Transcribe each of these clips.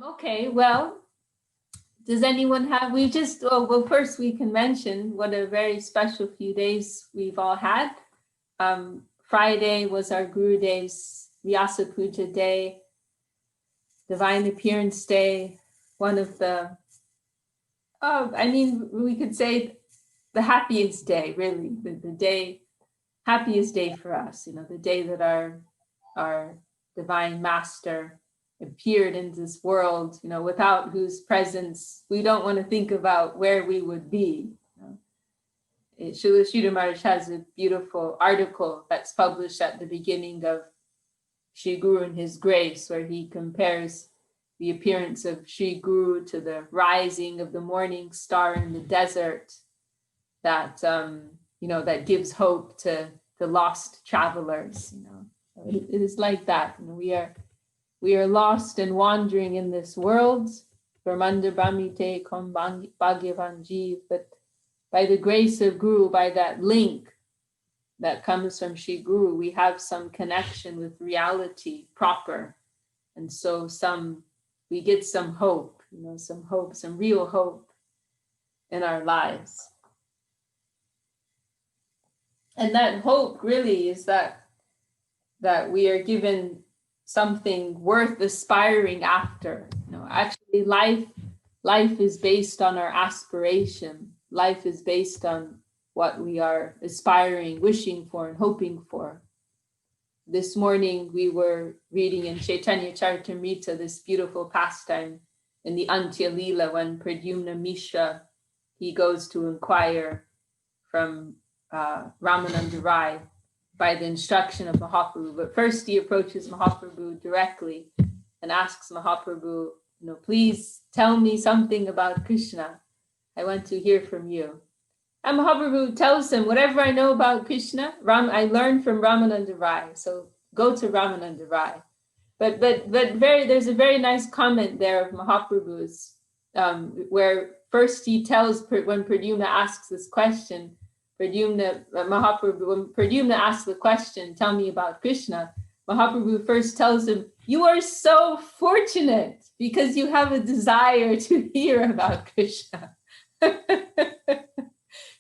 Okay, well, does anyone have, well, first we can mention what a very special few days we've all had. Friday was our Guru Dev's Vyasa Puja Day, Divine Appearance Day, one of the, we could say the happiest day, really, the happiest day for us, the day that our Divine Master appeared in this world, without whose presence we don't want to think about where we would be. Srila Maharaj has a beautiful article that's published at the beginning of Shri Guru and His Grace, where he compares the appearance of Shri Guru to the rising of the morning star in the desert that, that gives hope to the lost travelers. It is like that. We are lost and wandering in this world, Brahmanda Brahmite Kom Bhagyavan Jeev, but by the grace of Guru, by that link that comes from Shri Guru, we have some connection with reality proper. And so we get some hope, some real hope in our lives. And that hope really is that we are given something worth aspiring after. Actually, life is based on our aspiration. Life is based on what we are aspiring, wishing for, and hoping for. This morning, we were reading in Chaitanya Charitamrita this beautiful pastime in the Antya Leela when Pradyumna Mishra, he goes to inquire from Ramananda Rai by the instruction of Mahaprabhu. But first he approaches Mahaprabhu directly and asks Mahaprabhu, please tell me something about Krishna. I want to hear from you. And Mahaprabhu tells him, whatever I know about Krishna, I learned from Ramananda Rai. So go to Ramananda Rai. But there's a very nice comment there of Mahaprabhu's, where first he tells, when Pradyumna asks this question, when Pradyumna asks the question, tell me about Krishna, Mahaprabhu first tells him, you are so fortunate because you have a desire to hear about Krishna.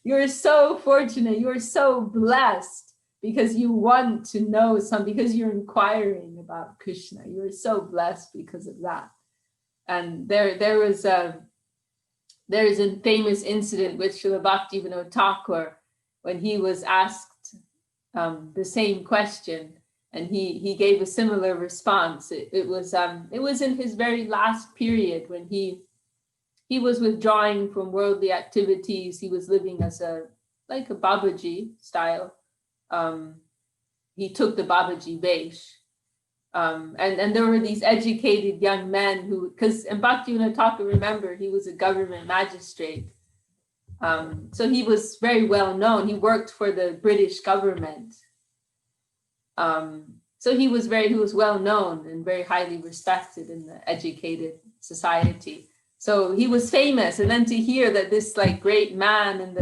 You're so fortunate, you're so blessed because you want to know something, because you're inquiring about Krishna. You're so blessed because of that. And there is a famous incident with Srila Bhaktivinoda Thakur when he was asked the same question, and he gave a similar response. It was in his very last period when he was withdrawing from worldly activities. He was living as like a Babaji style. He took the Babaji Vesh. And there were these educated young men and Bhaktivinoda Thakur, remember, he was a government magistrate. So he was very well known. He worked for the British government. So he was well known and very highly respected in the educated society. So he was famous, and then to hear that this like great man in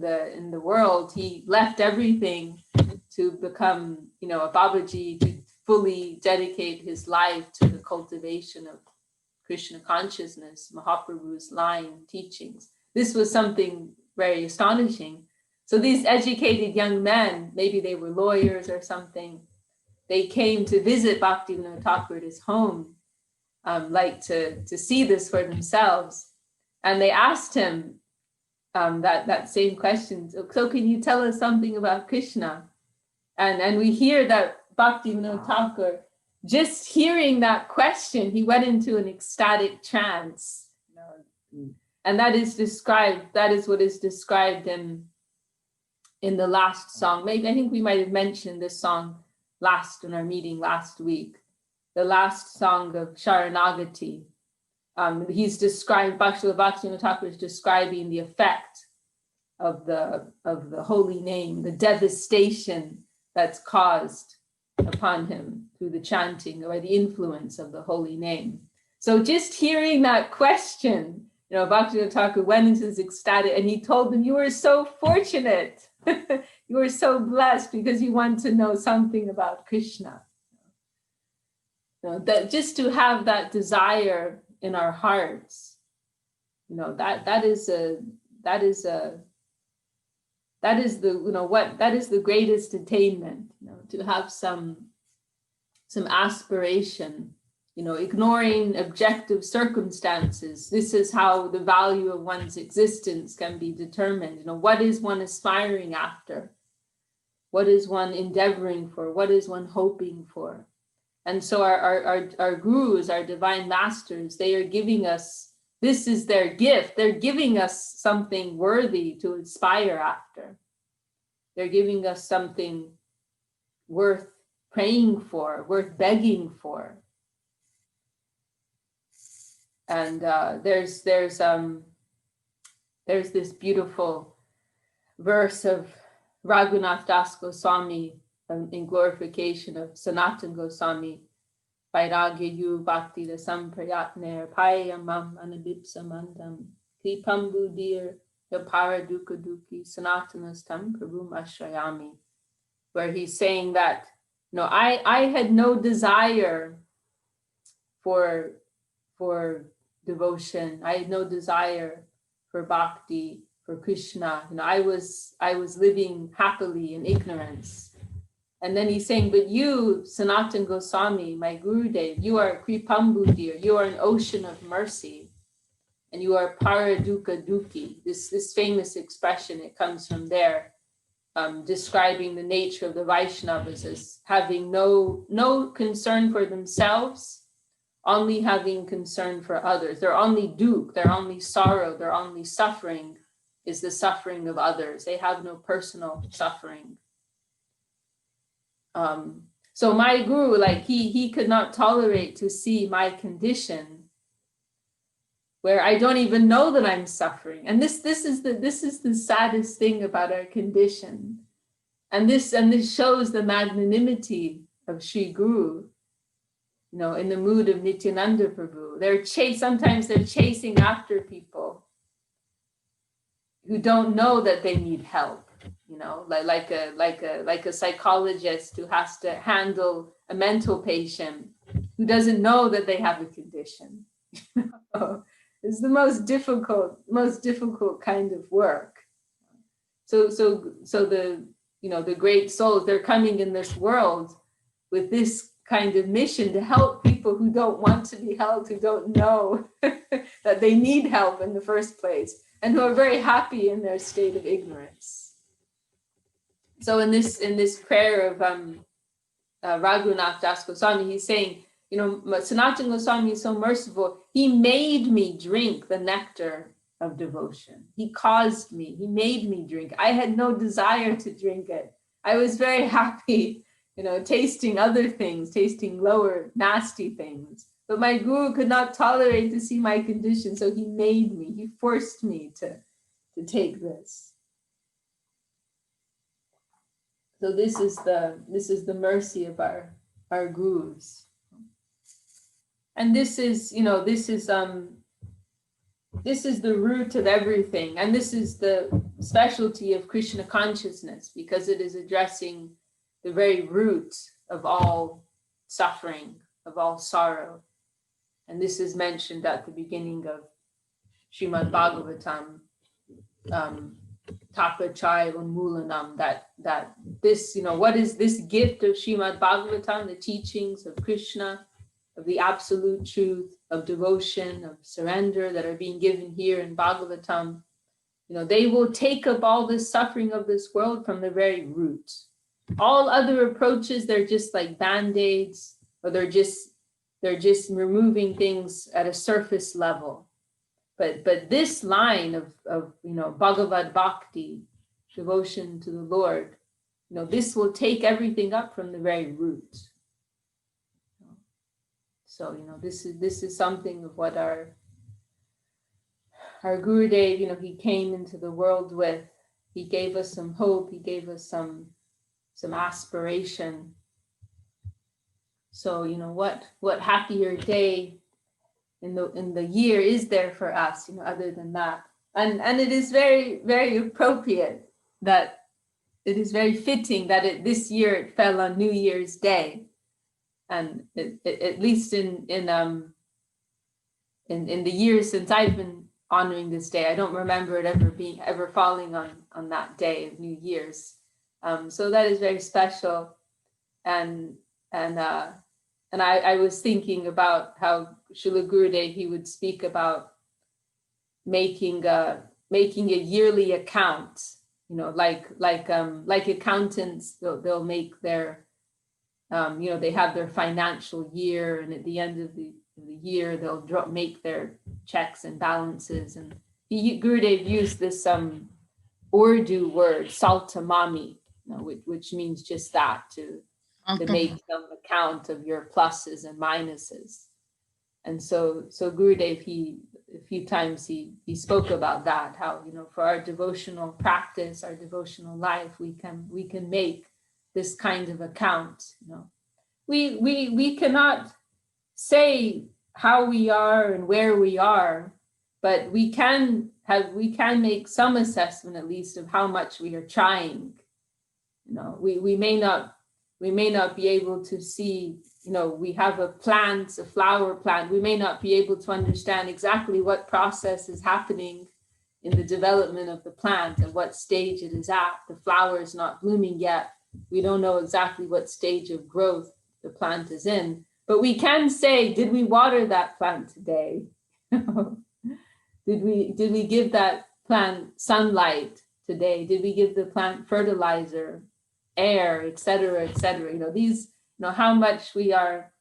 the world, he left everything to become, a Babaji, to fully dedicate his life to the cultivation of Krishna consciousness, Mahaprabhu's line teachings. This was something very astonishing. So these educated young men, maybe they were lawyers or something, they came to visit Bhaktivinoda Thakur at his home, like to see this for themselves. And they asked him that same question. So can you tell us something about Krishna? And we hear that Bhaktivinoda Thakur, just hearing that question, he went into an ecstatic trance. And that is what is described in the last song. Maybe I think we might have mentioned this song in our meeting last week. The last song of Sharanagati. He's described, Bhaktivinoda Thakur is describing the effect of the holy name, the devastation that's caused upon him through the chanting or the influence of the holy name. So just hearing that question, Bhaktivinoda Thakur went into this ecstatic, and he told them, you are so fortunate. You are so blessed because you want to know something about Krishna. that just to have that desire in our hearts, that is the greatest attainment, to have some aspiration, ignoring objective circumstances. This is how the value of one's existence can be determined. What is one aspiring after? What is one endeavoring for? What is one hoping for? And so our gurus, our divine masters, they are giving us, this is their gift. They're giving us something worthy to aspire after. They're giving us something worth praying for, worth begging for. And there's this beautiful verse of Raghunath Das Goswami in glorification of Sanatana Goswami, Vairagya yu bhakti rasam prayatner payamam anabipsamandam kripambu dir yapara dukkha dukhi sanatanastam prabhum ashrayami, where he's saying that, I had no desire for devotion. I had no desire for bhakti, for Krishna. I was living happily in ignorance. And then he's saying, but you, Sanatana Goswami, my Gurudev, you are Kripambudir, you are an ocean of mercy, and you are Paraduka Duki. This famous expression, it comes from there, describing the nature of the Vaishnavas as having no concern for themselves, only having concern for others. Their only duk, their only sorrow, their only suffering is the suffering of others. They have no personal suffering. So my guru, he could not tolerate to see my condition where I don't even know that I'm suffering. And this is the saddest thing about our condition. And this shows the magnanimity of Sri Guru, in the mood of Nityananda Prabhu. Sometimes they're chasing after people who don't know that they need help. Like a psychologist who has to handle a mental patient who doesn't know that they have a condition. It's the most difficult kind of work. So the great souls, they're coming in this world with this kind of mission to help people who don't want to be helped, who don't know that they need help in the first place, and who are very happy in their state of ignorance. So in this prayer of Raghunath Das Goswami, he's saying, Sanatana Goswami is so merciful. He made me drink the nectar of devotion. He caused me. He made me drink. I had no desire to drink it. I was very happy, tasting other things, tasting lower, nasty things. But my guru could not tolerate to see my condition, so he made me. He forced me to take this. So this is the mercy of our gurus, and this is the root of everything, and this is the specialty of Krishna consciousness, because it is addressing the very root of all suffering, of all sorrow, and this is mentioned at the beginning of Srimad Bhagavatam. Taka Chai Unmulanam, that this, what is this gift of Srimad Bhagavatam, the teachings of Krishna, of the absolute truth, of devotion, of surrender that are being given here in Bhagavatam, they will take up all this suffering of this world from the very root. All other approaches, they're just like band-aids, or they're just removing things at a surface level. But this line of Bhagavad Bhakti, devotion to the Lord, this will take everything up from the very root. So this is something of what our Gurudev, he came into the world with. He gave us some hope. He gave us some aspiration. So what happier day in the year is there for us, other than that? And it is very, very appropriate that it is very fitting that this year it fell on New Year's Day. And at least in the years since I've been honoring this day, I don't remember it ever falling on that day of New Year's. So that is very special. And I was thinking about how Srila Gurudev, he would speak about making a yearly account, like accountants, they'll make their, they have their financial year, and at the end of the year, they'll make their checks and balances. And Gurudev used this Urdu word, saltamami, which means just that, to make some account of your pluses and minuses. And so Gurudev, a few times he spoke about that, how, for our devotional practice, our devotional life, we can make this kind of account. We cannot say how we are and where we are, but we can make some assessment, at least, of how much we are trying. We may not be able to see, we have a flower plant. We may not be able to understand exactly what process is happening in the development of the plant and what stage it is at. The flower is not blooming yet. We don't know exactly what stage of growth the plant is in, but we can say, did we water that plant today? Did we give that plant sunlight today? Did we give the plant fertilizer, air, etc., etc.? These, how much we are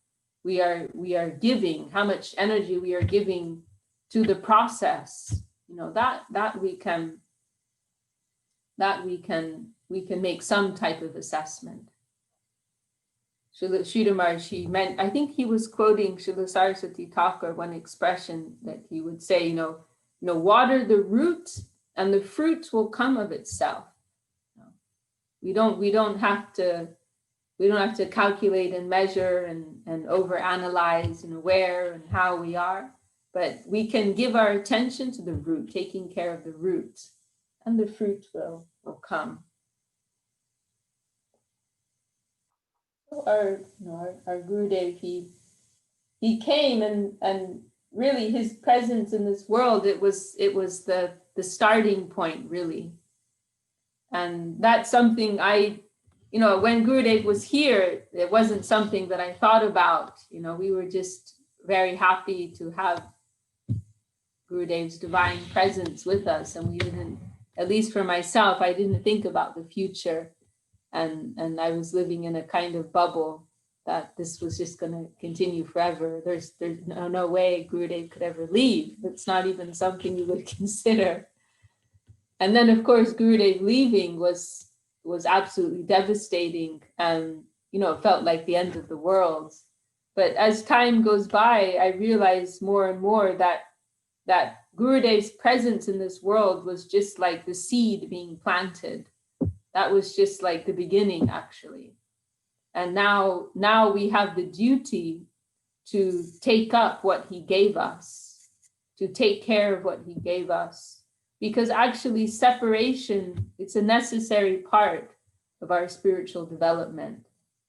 giving, how much energy we are giving to the process. That we can make some type of assessment. Srila Maharaj, I think he was quoting Srila Saraswati Thakur, one expression that he would say, water the root and the fruit will come of itself. We don't have to calculate and measure and overanalyze, where and how we are, but we can give our attention to the root, taking care of the root, and the fruit will come. Our Gurudev, he came and really his presence in this world, it was the starting point, really. And that's something when Gurudev was here, it wasn't something that I thought about. We were just very happy to have Gurudev's divine presence with us, and we didn't, at least for myself, I didn't think about the future. And I was living in a kind of bubble that this was just going to continue forever. There's no way Gurudev could ever leave. It's not even something you would consider. And then, of course, Gurudev leaving was absolutely devastating, and it felt like the end of the world. But as time goes by, I realized more and more that Gurudev's presence in this world was just like the seed being planted. That was just like the beginning, actually. And now we have the duty to take up what he gave us, to take care of what he gave us. Because actually separation, it's a necessary part of our spiritual development.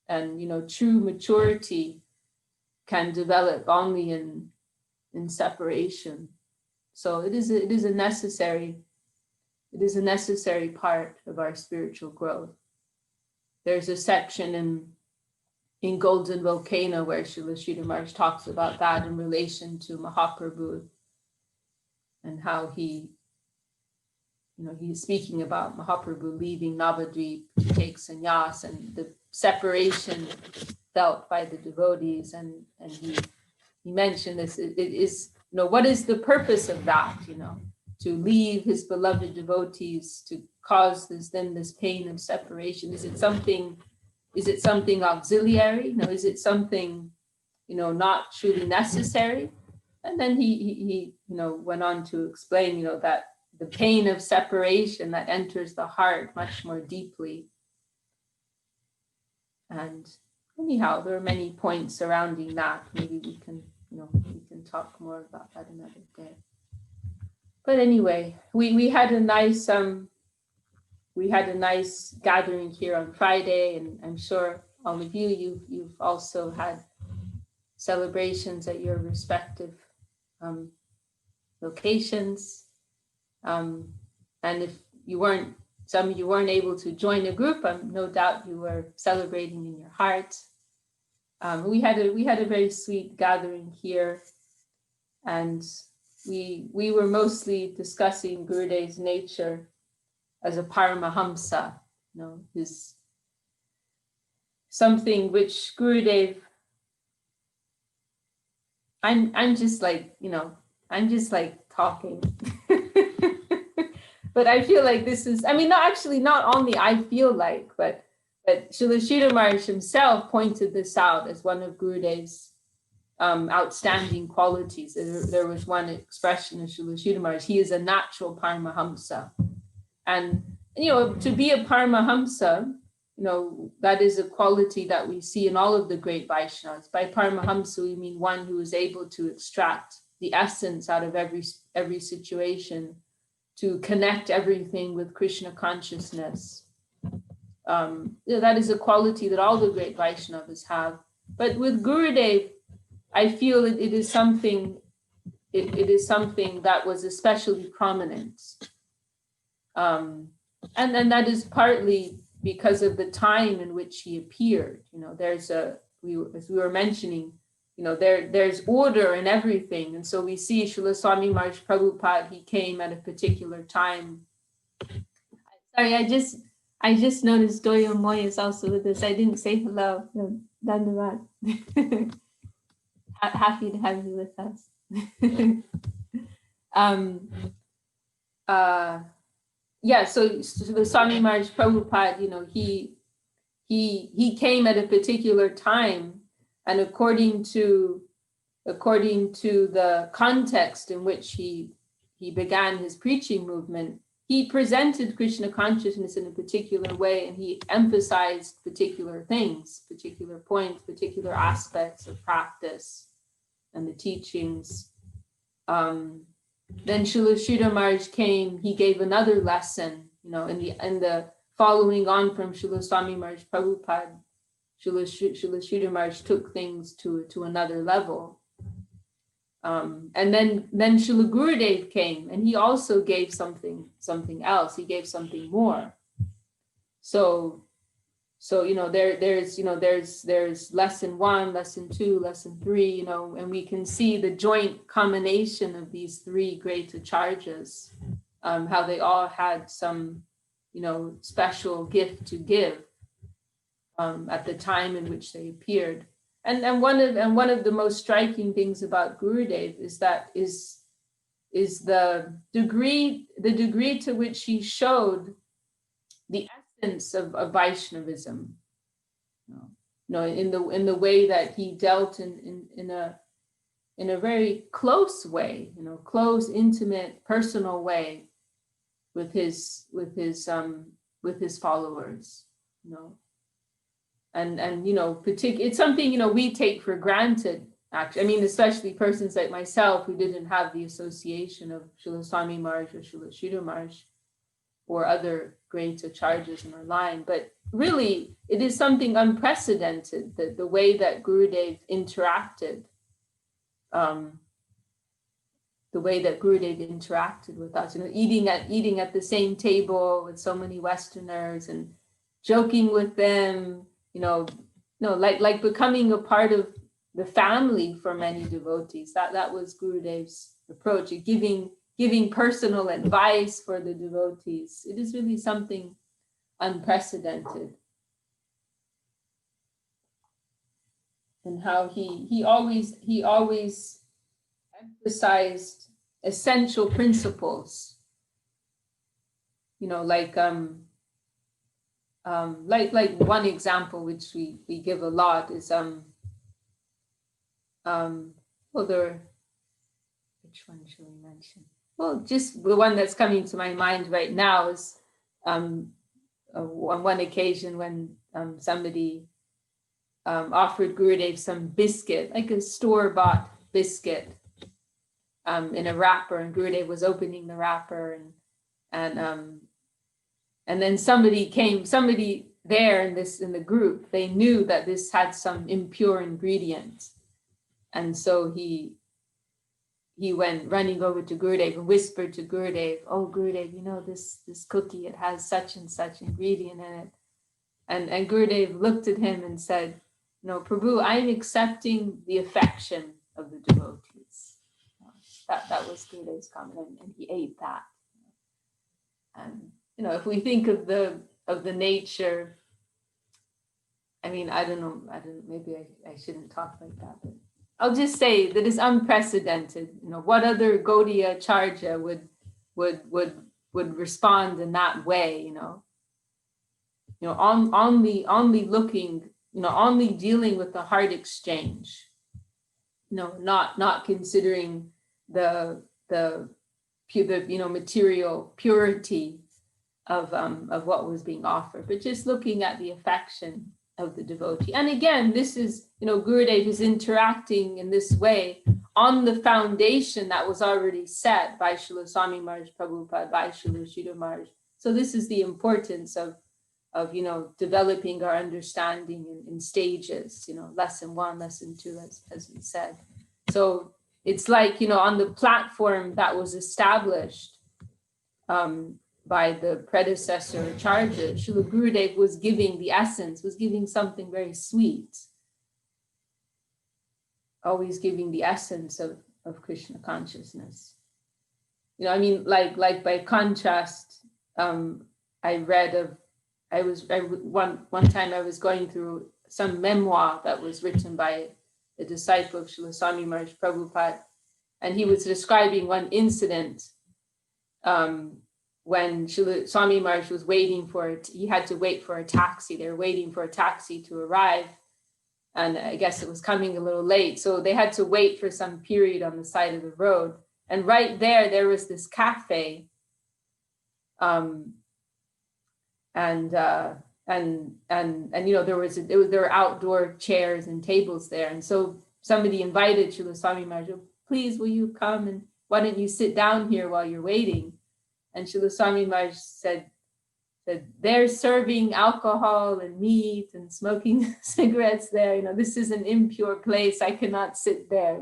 And, true maturity can develop only in separation. So it is a necessary part of our spiritual growth. There's a section in Golden Volcano where Srila Maharaj talks about that in relation to Mahaprabhu, and how he's speaking about Mahaprabhu leaving Navadvip to take sannyas and the separation felt by the devotees, and he mentioned this. It is, what is the purpose of that? To leave his beloved devotees, to cause this pain of separation. Is it something auxiliary? Is it something, not truly necessary? And then he went on to explain, that the pain of separation that enters the heart much more deeply. And anyhow, there are many points surrounding that. Maybe we can talk more about that another day. But anyway, we had a nice gathering here on Friday, and I'm sure all of you, you've also had celebrations at your respective locations. And if you weren't, some of you weren't able to join a group, no doubt you were celebrating in your heart. We had a very sweet gathering here, and we were mostly discussing Gurudev's nature as a Paramahamsa, his something which Gurudev, I'm just like, I'm just like talking. But I feel like this is, not only I feel like, but Srila Maharaj himself pointed this out as one of Gurudev's outstanding qualities. There was one expression of Srila Maharaj, he is a natural Paramahamsa. And, to be a Paramahamsa, that is a quality that we see in all of the great Vaishnavas. By Paramahamsa, we mean one who is able to extract the essence out of every situation, to connect everything with Krishna consciousness. That is a quality that all the great Vaishnavas have. But with Gurudev, I feel it is something that was especially prominent. And then that is partly because of the time in which he appeared. As we were mentioning, there's order in everything. And so we see Srila Swami Maharaj Prabhupada, he came at a particular time. Sorry, I just noticed Doyo Moy is also with us. I didn't say hello. No, Dandavad. Happy to have you with us. So the Swami Maharaj Prabhupada, he came at a particular time, and according to the context in which he began his preaching movement, he presented Krishna consciousness in a particular way, and he emphasized particular things, particular points, particular aspects of practice and the teachings. Then Srila Maharaj came, he gave another lesson, in the following on from Srila Swami Maharaj Prabhupada, Srila Maharaj took things to another level. And then Srila Gurudev came, and he also gave something else. He gave something more. So there's lesson 1, lesson 2, lesson 3, and we can see the joint combination of these 3 great acharyas, how they all had some, special gift to give at the time in which they appeared. And one of the most striking things about Gurudev is the degree to which he showed the essence of Vaishnavism. In the way that he dealt in a very close way, close, intimate, personal way with his followers, And it's something, we take for granted, actually. Especially persons like myself who didn't have the association of Srila Swami Maharaj or Srila Maharaj or other great acharyas in our line. But really, it is something unprecedented, that the way that Gurudev interacted, with us, eating at the same table with so many Westerners and joking with them, like becoming a part of the family for many devotees. That was Gurudev's approach, giving personal advice for the devotees. It is really something unprecedented. And how he always emphasized essential principles, like one example which we give a lot is which one should we mention? Well, just the one that's coming to my mind right now is on one occasion when somebody offered Gurudev some biscuit, like a store-bought biscuit, in a wrapper, and Gurudev was opening the wrapper, and then somebody there in the group, they knew that this had some impure ingredient. And so he went running over to Gurudev and whispered to Gurudev, "Oh, Gurudev, you know, this cookie, it has such and such ingredient in it." And Gurudev looked at him and said, "No, Prabhu, I am accepting the affection of the devotees." That was Gurudev's comment, and he ate that. And if we think of the nature, I mean, I don't know, maybe I shouldn't talk like that, but I'll just say that it's unprecedented. What other Gaudiya Acharya would respond in that way? Only looking, only dealing with the heart exchange. Not considering the material purity of what was being offered, but just looking at the affection of the devotee. And again, this is, Gurudev is interacting in this way on the foundation that was already set by Srila Swami Maharaj Prabhupada, by Srila Sridhar Maharaj. So this is the importance of developing our understanding in stages, lesson 1, lesson 2, as we said. So it's like, on the platform that was established by the predecessor Acharya, Srila Gurudev was giving the essence, was giving something very sweet, always giving the essence of Krishna consciousness. Like by contrast, I read of, one time I was going through some memoir that was written by a disciple of Srila Swami Maharaj Prabhupada, and he was describing one incident when Srila Swami Maharaj was waiting for it. He had to wait for a taxi. They were waiting for a taxi to arrive, and I guess it was coming a little late, so they had to wait for some period on the side of the road. And right there was this cafe, and there were outdoor chairs and tables there, and so somebody invited Srila Swami Maharaj, "Please, will you come, and why don't you sit down here while you're waiting?" And Srila Swami Maharaj said, "They're serving alcohol and meat and smoking cigarettes there. This is an impure place. I cannot sit there."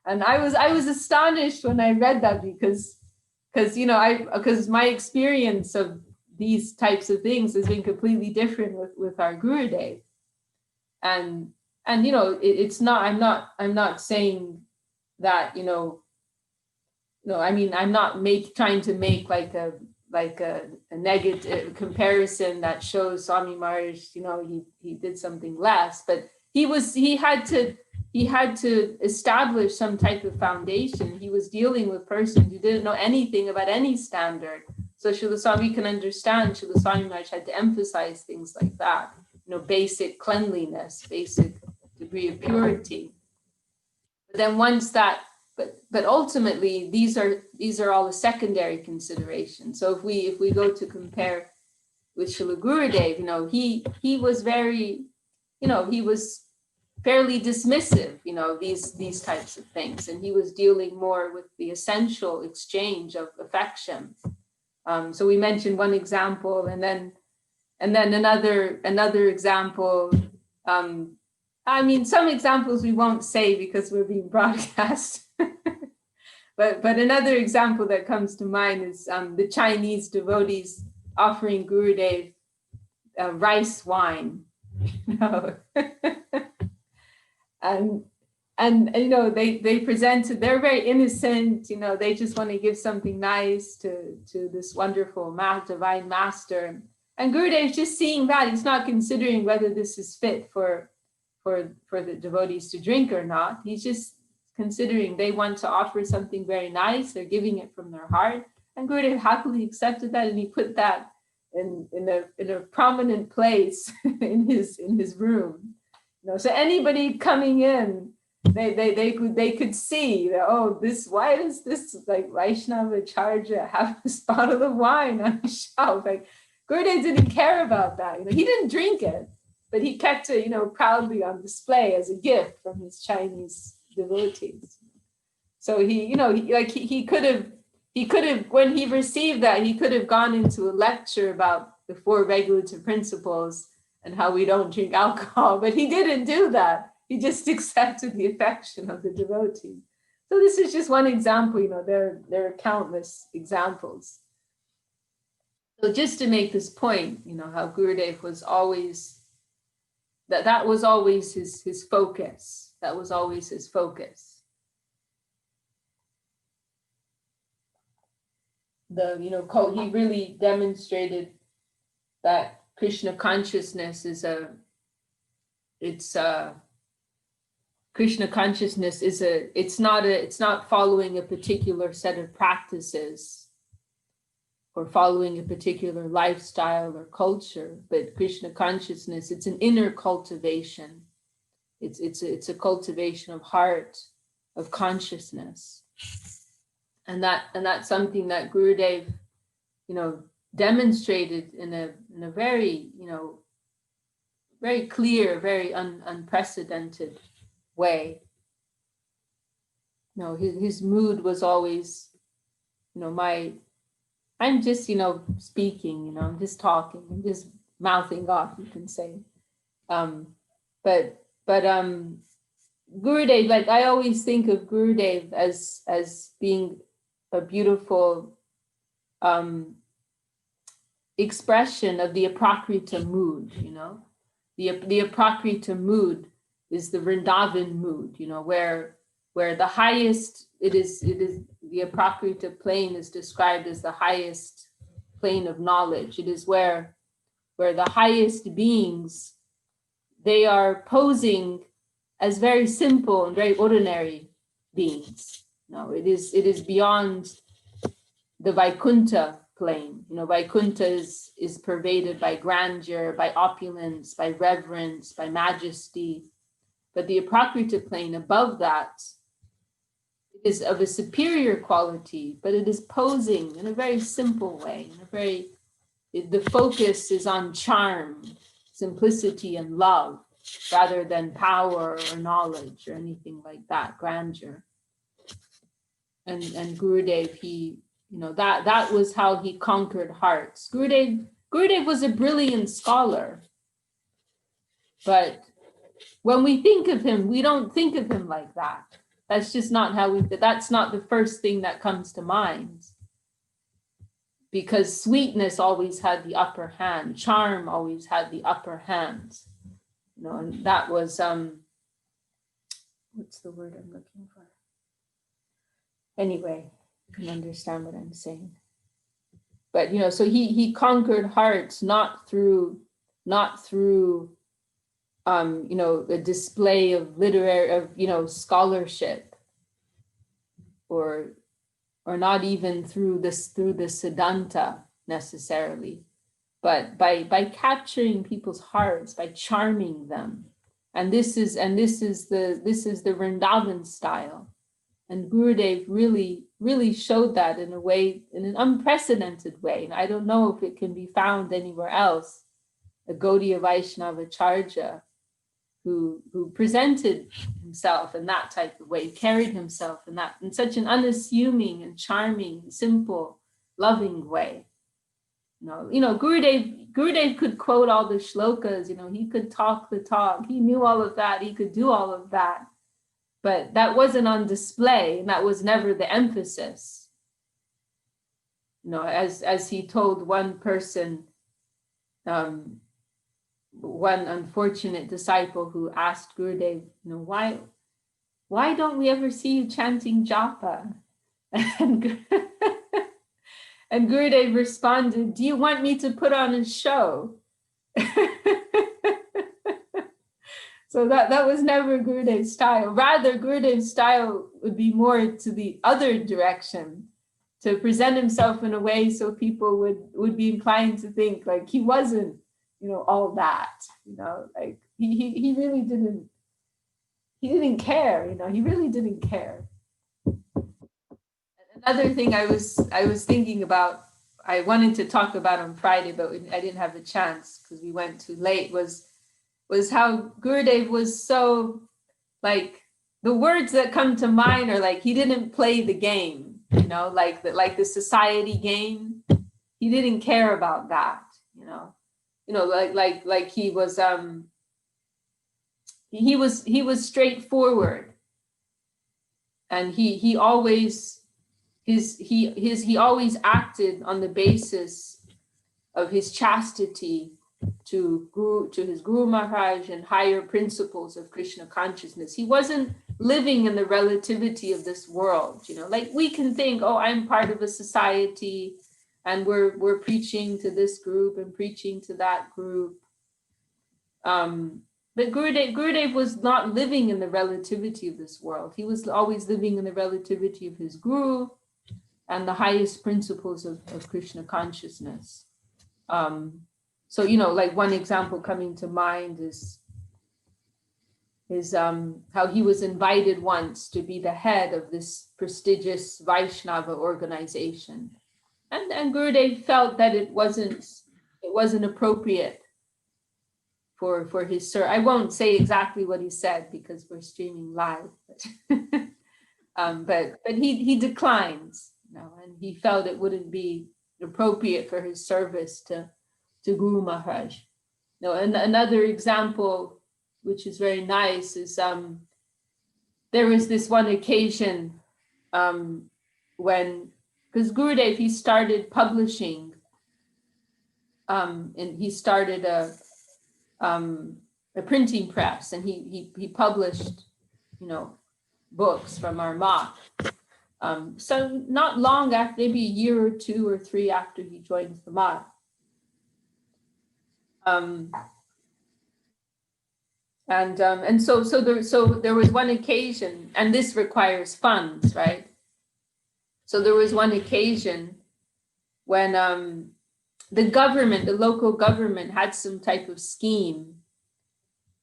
And I was astonished when I read that, because my experience of these types of things has been completely different with our Gurudev. And it's not, I'm not saying that, I'm not trying to make like a negative comparison that shows Swami Maharaj, he did something less, but he had to establish some type of foundation. He was dealing with persons who didn't know anything about any standard. So Srila Swami can understand, Srila Swami Maharaj had to emphasize things like that, basic cleanliness, basic degree of purity. But then once that, but ultimately these are all a secondary consideration. So if we go to compare with Srila Gurudev, he was very, he was fairly dismissive, these types of things, and he was dealing more with the essential exchange of affection. So we mentioned one example, and then another example. Some examples we won't say because we're being broadcast. but another example that comes to mind is the Chinese devotees offering Gurudev rice wine. And they presented, they're very innocent, they just want to give something nice to this wonderful divine master. And Gurudev, just seeing that, he's not considering whether this is fit for the devotees to drink or not. He's just considering they want to offer something very nice, they're giving it from their heart. And Gurudev happily accepted that, and he put that in a prominent place in his room. So anybody coming in, they could see that, why does this like Vaishnava Acharya have this bottle of wine on his shelf? Like Gurudev didn't care about that. He didn't drink it, but he kept it, proudly on display as a gift from his Chinese devotees. So he could have, when he received that, he could have gone into a lecture about the 4 regulative principles and how we don't drink alcohol, but he didn't do that. He just accepted the affection of the devotee. So this is just one example, there are countless examples. So just to make this point, how Gurudev was always, that was always his focus. That was always his focus. He really demonstrated that Krishna consciousness it's not following a particular set of practices or following a particular lifestyle or culture, but Krishna consciousness, it's an inner cultivation. It's a cultivation of heart, of consciousness. And that's something that Gurudev, demonstrated in a very, very clear, very unprecedented way. His mood was always, I'm just, speaking, I'm just talking, I'm just mouthing off, you can say. But Gurudev, like I always think of Gurudev as being a beautiful expression of the aprakrita mood, The aprakrita mood is the Vrindavan mood, where the highest, it is the aprakrita plane is described as the highest plane of knowledge. It is where the highest beings, they are posing as very simple and very ordinary beings. It is beyond the Vaikuntha plane. Vaikuntha is pervaded by grandeur, by opulence, by reverence, by majesty. But the aprakrita plane above that is of a superior quality, but it is posing in a very simple way. The focus is on charm, simplicity, and love, rather than power or knowledge or anything like that, grandeur. And Gurudev, that was how he conquered hearts. Gurudev was a brilliant scholar, but when we think of him, we don't think of him like that. That's just not that's not the first thing that comes to mind. Because sweetness always had the upper hand, charm always had the upper hand. And that was, what's the word I'm looking for? Anyway, you can understand what I'm saying. But, so he conquered hearts not through a display of scholarship, or not even through the Siddhanta necessarily, but by capturing people's hearts, by charming them. And this is the Vrindavan style. And Gurudev really showed that in an unprecedented way. And I don't know if it can be found anywhere else. A Gaudiya Vaishnava Acharya who presented himself in that type of way, carried himself in such an unassuming and charming, simple, loving way. Gurudev could quote all the shlokas, he could talk the talk, he knew all of that, he could do all of that. But that wasn't on display, and that was never the emphasis. As he told one person, one unfortunate disciple who asked Gurudev, why don't we ever see you chanting japa? And Gurudev responded, do you want me to put on a show? So that was never Gurudev's style. Rather, Gurudev's style would be more to the other direction, to present himself in a way so people would be inclined to think like he wasn't, all that, like he really didn't care, he really didn't care. Another thing I was thinking about, I wanted to talk about on Friday, but I didn't have a chance because we went too late, was how Gurudev was so, like, the words that come to mind are like, he didn't play the game, like the society game. He didn't care about that. Like he was straightforward, and he always he always acted on the basis of his chastity to his Guru Maharaj and higher principles of Krishna consciousness. He wasn't living in the relativity of this world, like we can think, oh, I'm part of a society and we're preaching to this group and preaching to that group. But Gurudev was not living in the relativity of this world. He was always living in the relativity of his Guru and the highest principles of Krishna consciousness. So, like one example coming to mind is how he was invited once to be the head of this prestigious Vaishnava organization. And Gurudev felt that it wasn't appropriate for his sir. I won't say exactly what he said because we're streaming live, but he declines, and he felt it wouldn't be appropriate for his service to Guru Maharaj. And another example, which is very nice, is there was this one occasion when, because Gurudev, he started publishing, and he started a printing press, and he published, books from our math. So not long after, maybe a year or 2 or 3 after he joined the math. And so there was one occasion, and this requires funds, right? So there was one occasion when the local government had some type of scheme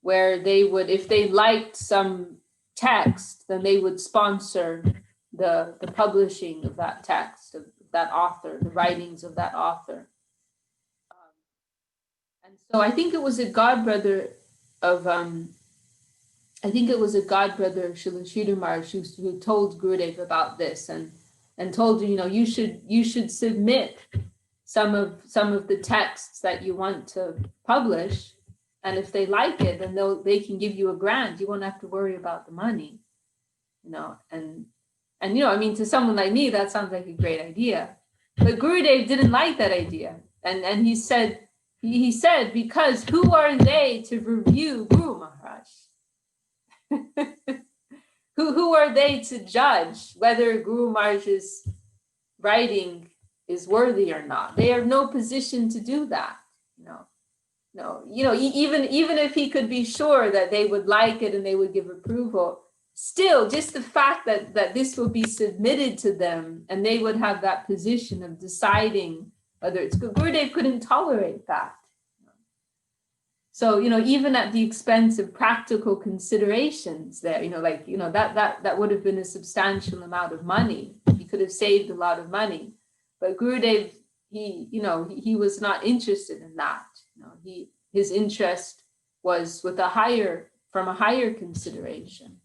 where they would, if they liked some text, then they would sponsor the publishing of that text, of that author, the writings of that author. And so I think it was a godbrother of Srila Sridhar Maharaj who told Gurudev about this and told him, you should submit some of the texts that you want to publish, and if they like it, then they can give you a grant. You won't have to worry about the money, and to someone like me, that sounds like a great idea. But Gurudev didn't like that idea, and he said, because who are they to review Guru Maharaj? Who are they to judge whether Guru Maharaj's writing is worthy or not? They have no position to do that. Even if he could be sure that they would like it and they would give approval, still, just the fact that this will be submitted to them and they would have that position of deciding whether it's good. Gurudev couldn't tolerate that. So, even at the expense of practical considerations there, that would have been a substantial amount of money. He could have saved a lot of money. But Gurudev, he was not interested in that. His interest was from a higher consideration.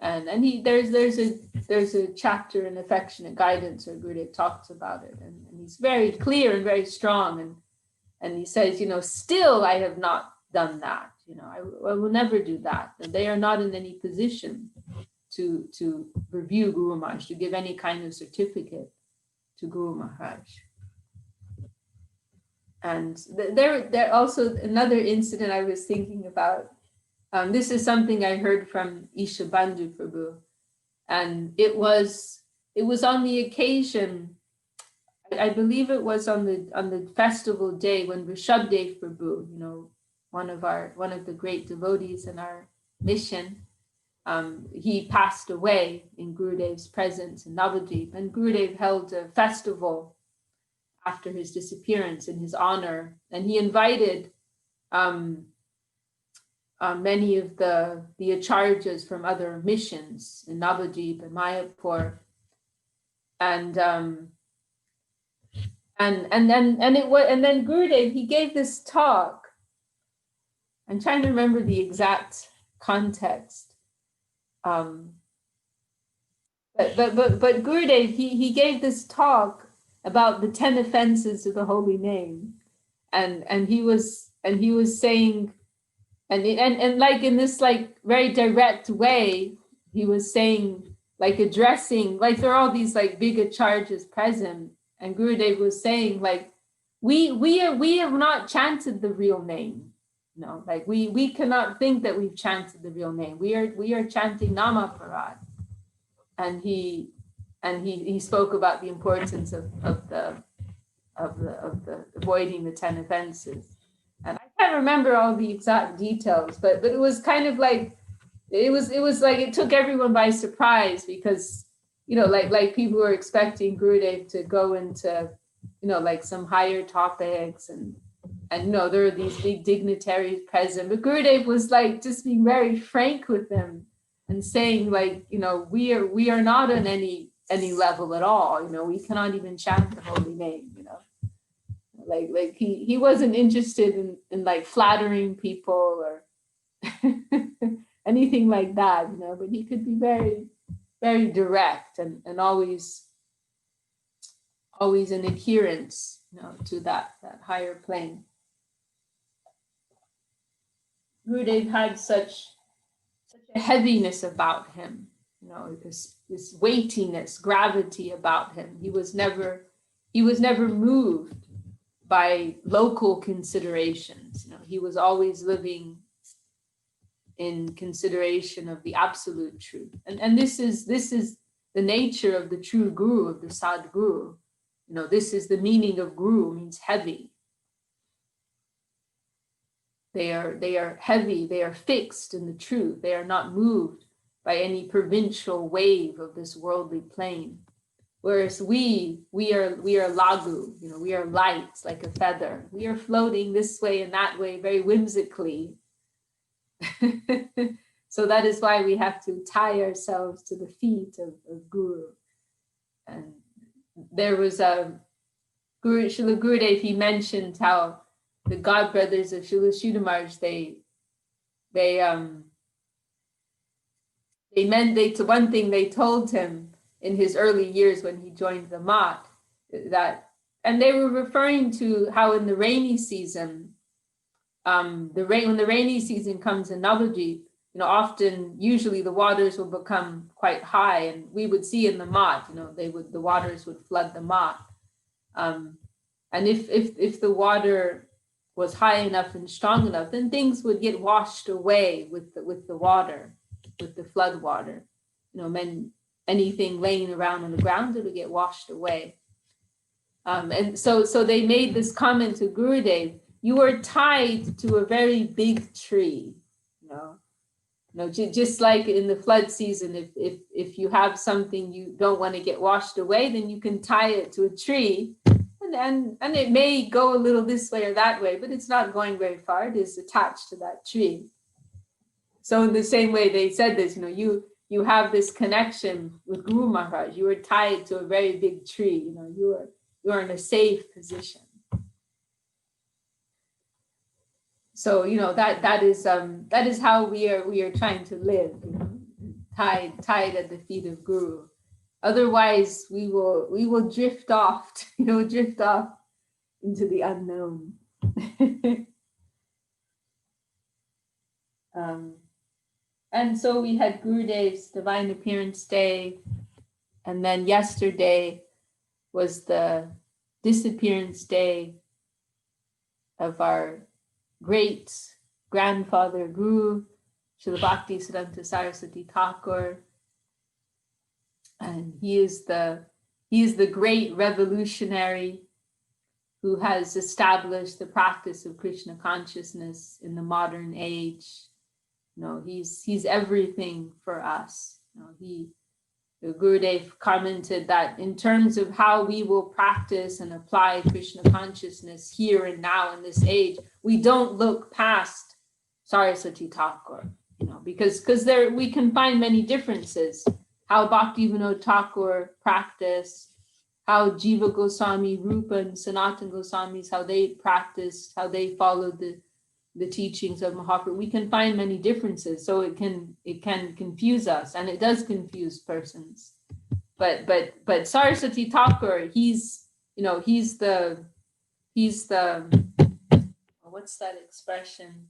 And there's a chapter in Affectionate Guidance where Gurudev talks about it, and he's very clear and very strong, and he says, still I have not done that. I will never do that. And they are not in any position to review Guru Maharaj, to give any kind of certificate to Guru Maharaj. And there also another incident I was thinking about. This is something I heard from Isha Bandhu Prabhu, and it was on the occasion, I believe it was on the festival day when Rishabdev Prabhu, one of the great devotees in our mission, he passed away in Gurudev's presence in Navadvip, and Gurudev held a festival after his disappearance in his honor, and he invited many of the acharyas from other missions in Navadvip and Mayapur, and then Gurudev, he gave this talk. I'm trying to remember the exact context, but Gurudev, he gave this talk about the 10 offenses of the holy name, and he was saying, and like in this like very direct way, he was saying, like addressing, like there are all these like bigger charges present, and Gurudev was saying like, we have not chanted the real name, like we cannot think that we've chanted the real name. We are chanting Nama Parad, and he spoke about the importance of the avoiding the 10 offenses. And I can't remember all the exact details, but it was kind of like, it was like it took everyone by surprise, because like people were expecting Gurudev to go into like some higher topics, and there are these big dignitaries present, but Gurudev was like just being very frank with them and saying like, we are not on any level at all. We cannot even chant the holy name. Like he wasn't interested in like flattering people or anything like that, but he could be very, very direct, and always in adherence, to that higher plane. Gurudev had such a heaviness about him, this weightiness, gravity about him. He was never moved by local considerations. He was always living in consideration of the absolute truth. And this is the nature of the true guru, of the Sadguru. This is the meaning of guru, means heavy. They are heavy, they are fixed in the truth. They are not moved by any provincial wave of this worldly plane. Whereas we are lagu, we are light like a feather. We are floating this way and that way very whimsically. So that is why we have to tie ourselves to the feet of Guru. And there was a Srila Gurudev, he mentioned how the godbrothers of Srila Sridhar Maharaj, one thing they told him in his early years when he joined the Math, and they were referring to how in the rainy season, when the rainy season comes in Navadvip, usually the waters will become quite high, and we would see in the Math, the waters would flood the Math. And if the water was high enough and strong enough, then things would get washed away with the water, with the flood water. Anything laying around on the ground, it would get washed away. And so they made this comment to Gurudev: you are tied to a very big tree, just like in the flood season, if you have something you don't want to get washed away, then you can tie it to a tree, and it may go a little this way or that way, but it's not going very far. It is attached to that tree. So in the same way they said this, you have this connection with Guru Maharaj. You are tied to a very big tree. You are in a safe position. So that is how we are trying to live. Tied at the feet of Guru. Otherwise, we will drift off. Drift off into the unknown. And so we had Gurudev's Divine Appearance Day, and then yesterday was the disappearance day of our great grandfather Guru, Srila Bhakti Siddhanta Saraswati Thakur. And he is the great revolutionary who has established the practice of Krishna consciousness in the modern age. He's everything for us. Gurudev commented that in terms of how we will practice and apply Krishna consciousness here and now in this age, we don't look past Saraswati Thakur, because there we can find many differences. How Bhaktivinoda Thakur practiced, how Jiva Goswami, Rupa and Sanatana Goswamis, how they practiced, how they followed the teachings of Mahaprabhu. We can find many differences, so it can confuse us, and it does confuse persons. But Saraswati Thakur, he's the what's that expression?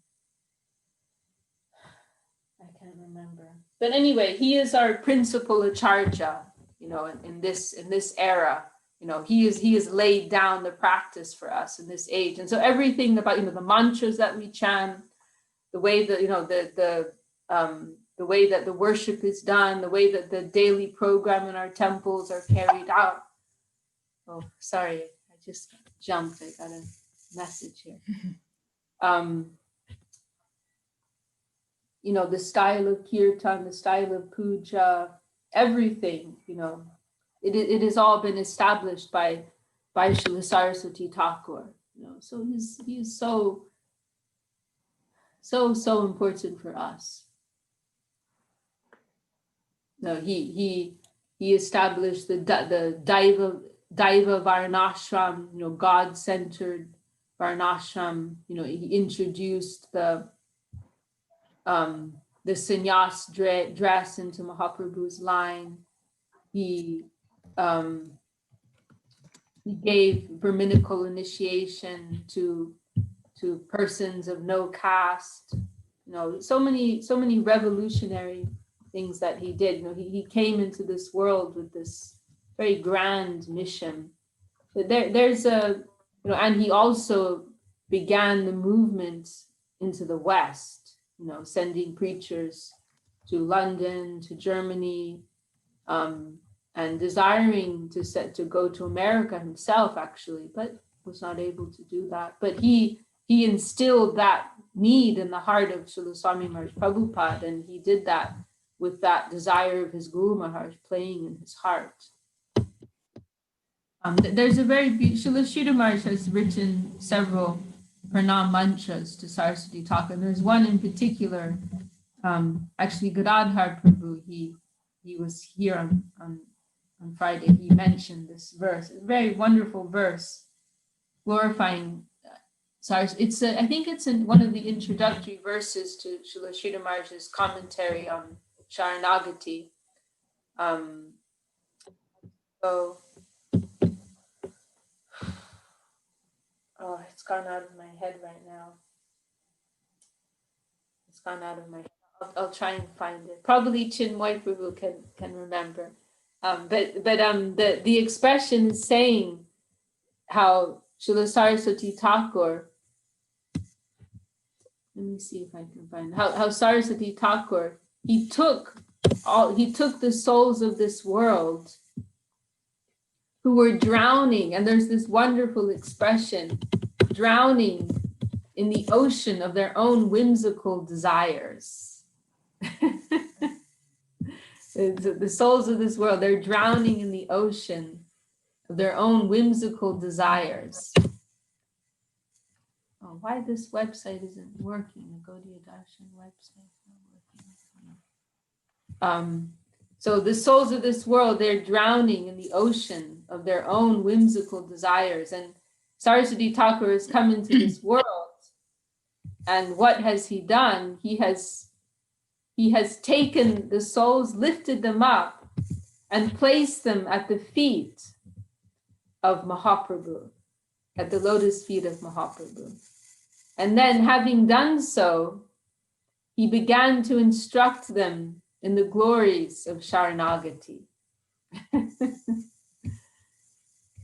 I can't remember. But anyway, he is our principal acharya, in this era. He is laid down the practice for us in this age. And so everything about, the mantras that we chant, the way that, the way that the worship is done, the way that the daily program in our temples are carried out. Oh, sorry, I just jumped. I got a message here. The style of kirtan, the style of puja, everything, it has all been established by Srila Saraswati Thakur. So he's so important for us. No, he established the Daiva Varnashram, God-centered Varnashram. He introduced the sannyas dress into Mahaprabhu's line. He gave Brahminical initiation to persons of no caste. So many revolutionary things that he did. He came into this world with this very grand mission. But there's and he also began the movement into the West, sending preachers to London, to Germany, and desiring to go to America himself, actually, but was not able to do that. But he instilled that need in the heart of Srila Swami Maharaj Prabhupada, and he did that with that desire of his Guru Maharaj playing in his heart. There's a very beautiful, Srila Sridhar Maharaj has written several pranam mantras to Saraswati Thakur, and there's one in particular, actually Gadadhar Prabhu, he was here on Friday, he mentioned this verse, a very wonderful verse, glorifying Saraswati. I think it's in one of the introductory verses to Srila Sridhar Maharaj's commentary on Sharanagati. It's gone out of my head right now. It's gone out of my head. I'll try and find it. Probably Chinmoy Prabhu can remember. But the expression is saying how Srila Saraswati Thakur, let me see if I can find it, how Saraswati Thakur, he took the souls of this world who were drowning, and there's this wonderful expression, drowning in the ocean of their own whimsical desires. The souls of this world, they're drowning in the ocean of their own whimsical desires. Oh, why this website isn't working? The Gaudiya Darshan website is not working. So the souls of this world, they're drowning in the ocean of their own whimsical desires. And Saraswati Thakur has come into this world. And what has he done? He has taken the souls, lifted them up, and placed them at the feet of Mahaprabhu, at the lotus feet of Mahaprabhu. And then, having done so, he began to instruct them in the glories of Sharanagati.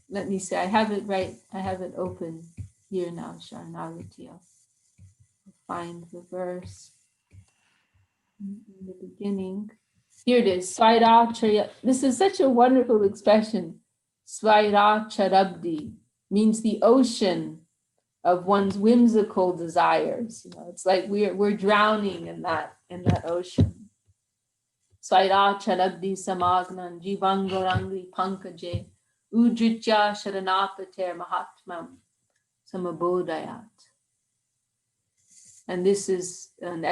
Let me see, I have it open here now, Sharanagati. I'll find the verse in the beginning. Here it is, Svairacharya. This is such a wonderful expression. Svairacharabdi means the ocean of one's whimsical desires. It's like we're drowning in that ocean. Svairacharabdi samagnan jivangorangi pankaje ujritya sharanapater mahatmam samabodayat. And this is an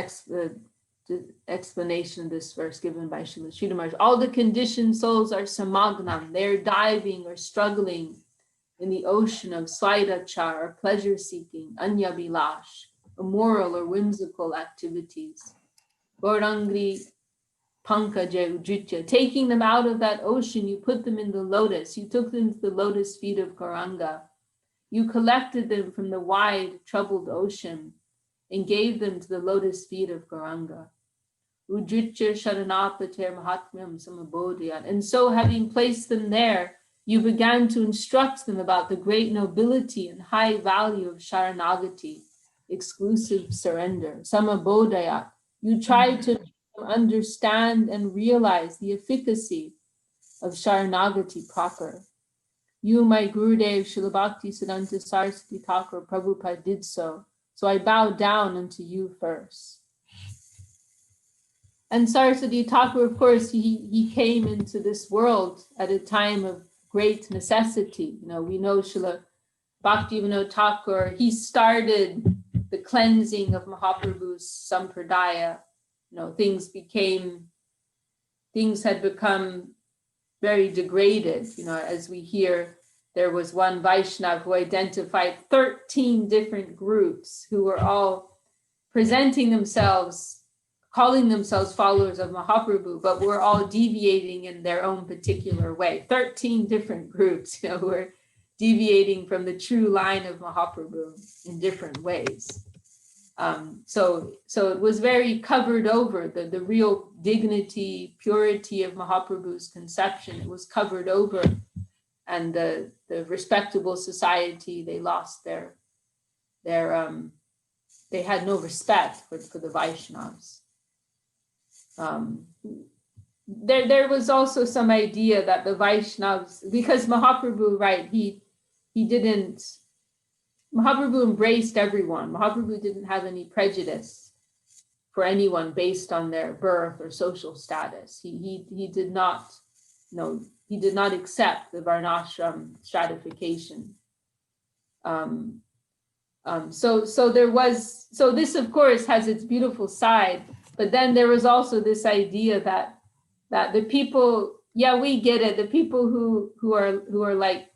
explanation of this verse given by Srila Sridhar Maharaj. All the conditioned souls are samagnam. They're diving or struggling in the ocean of svairachar, or pleasure-seeking, anyabilash, immoral or whimsical activities. Gaurangri pankaja ujritya. Taking them out of that ocean, you put them in the lotus. You took them to the lotus feet of Gauranga. You collected them from the wide, troubled ocean and gave them to the lotus feet of Gauranga. Udritya Sharanapatir Mahatmyam Samabodhyan. And so, having placed them there, you began to instruct them about the great nobility and high value of Sharanagati, exclusive surrender, Samabodhayat. You tried to understand and realize the efficacy of Sharanagati proper. You, my Gurudev, Srila Bhakti Siddhanta Saraswati Thakur Prabhupada did so. So I bow down unto you first. And Saraswati Thakur, of course, he came into this world at a time of great necessity. You know, we know Srila Bhaktivinoda Thakur, he started the cleansing of Mahaprabhu's Sampradaya. You know, things had become very degraded. You know, as we hear, there was one Vaishnava who identified 13 different groups who were all presenting themselves, calling themselves followers of Mahaprabhu, but were all deviating in their own particular way. 13 different groups, you know, who were deviating from the true line of Mahaprabhu in different ways. So it was very covered over, the real dignity, purity of Mahaprabhu's conception. It was covered over, and the respectable society, they lost they had no respect for the Vaishnavas. There was also some idea that the Vaishnavas, because Mahaprabhu, right, Mahaprabhu embraced everyone. Mahaprabhu didn't have any prejudice for anyone based on their birth or social status. He did not, he did not accept the Varnashram stratification. So this of course has its beautiful side, but then there was also this idea that the people, yeah, we get it, the people who are like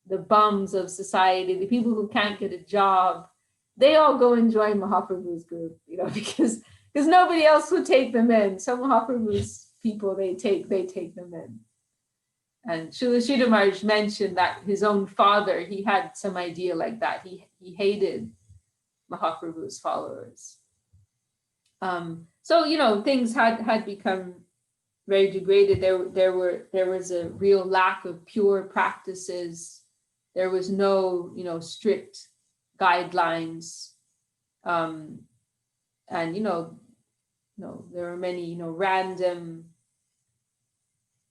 the bums of society, the people who can't get a job, they all go and join Mahaprabhu's group, because nobody else would take them in. So Mahaprabhu's people, they take them in. And Srila Maharaj mentioned that his own father, he had some idea like that. He hated Mahaprabhu's followers. So things had become very degraded. There was a real lack of pure practices. There was no strict guidelines, and there were many random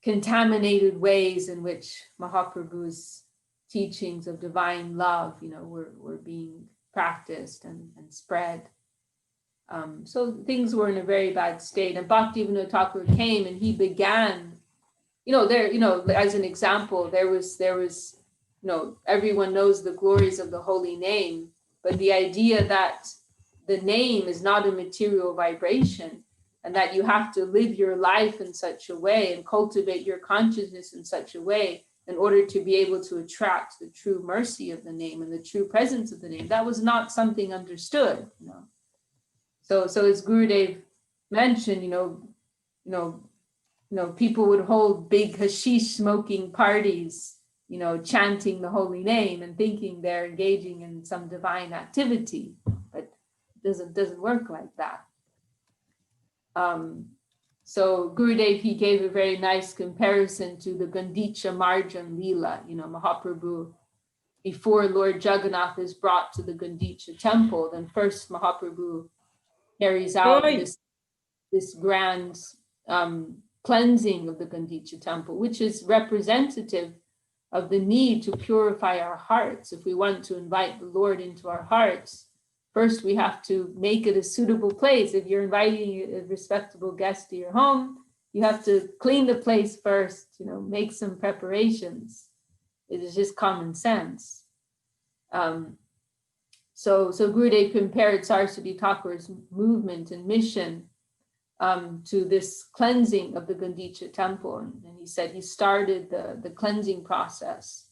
contaminated ways in which Mahaprabhu's teachings of divine love were being practiced and spread. So things were in a very bad state. And Bhaktivinoda Thakur came and he began, as an example, there was everyone knows the glories of the holy name, but the idea that the name is not a material vibration and that you have to live your life in such a way and cultivate your consciousness in such a way in order to be able to attract the true mercy of the name and the true presence of the name, that was not something understood. So as Gurudev mentioned, people would hold big hashish smoking parties, chanting the holy name and thinking they're engaging in some divine activity, but it doesn't work like that. So Gurudev, he gave a very nice comparison to the Gandicha Marjan Leela, Mahaprabhu, before Lord Jagannath is brought to the Gandicha temple, then first Mahaprabhu carries out this grand cleansing of the Gandicha temple, which is representative of the need to purify our hearts. If we want to invite the Lord into our hearts, first we have to make it a suitable place. If you're inviting a respectable guest to your home, you have to clean the place first, make some preparations. It is just common sense. So Gurudev compared Saraswati Thakur's movement and mission to this cleansing of the Gandicha temple. And he said he started the cleansing process.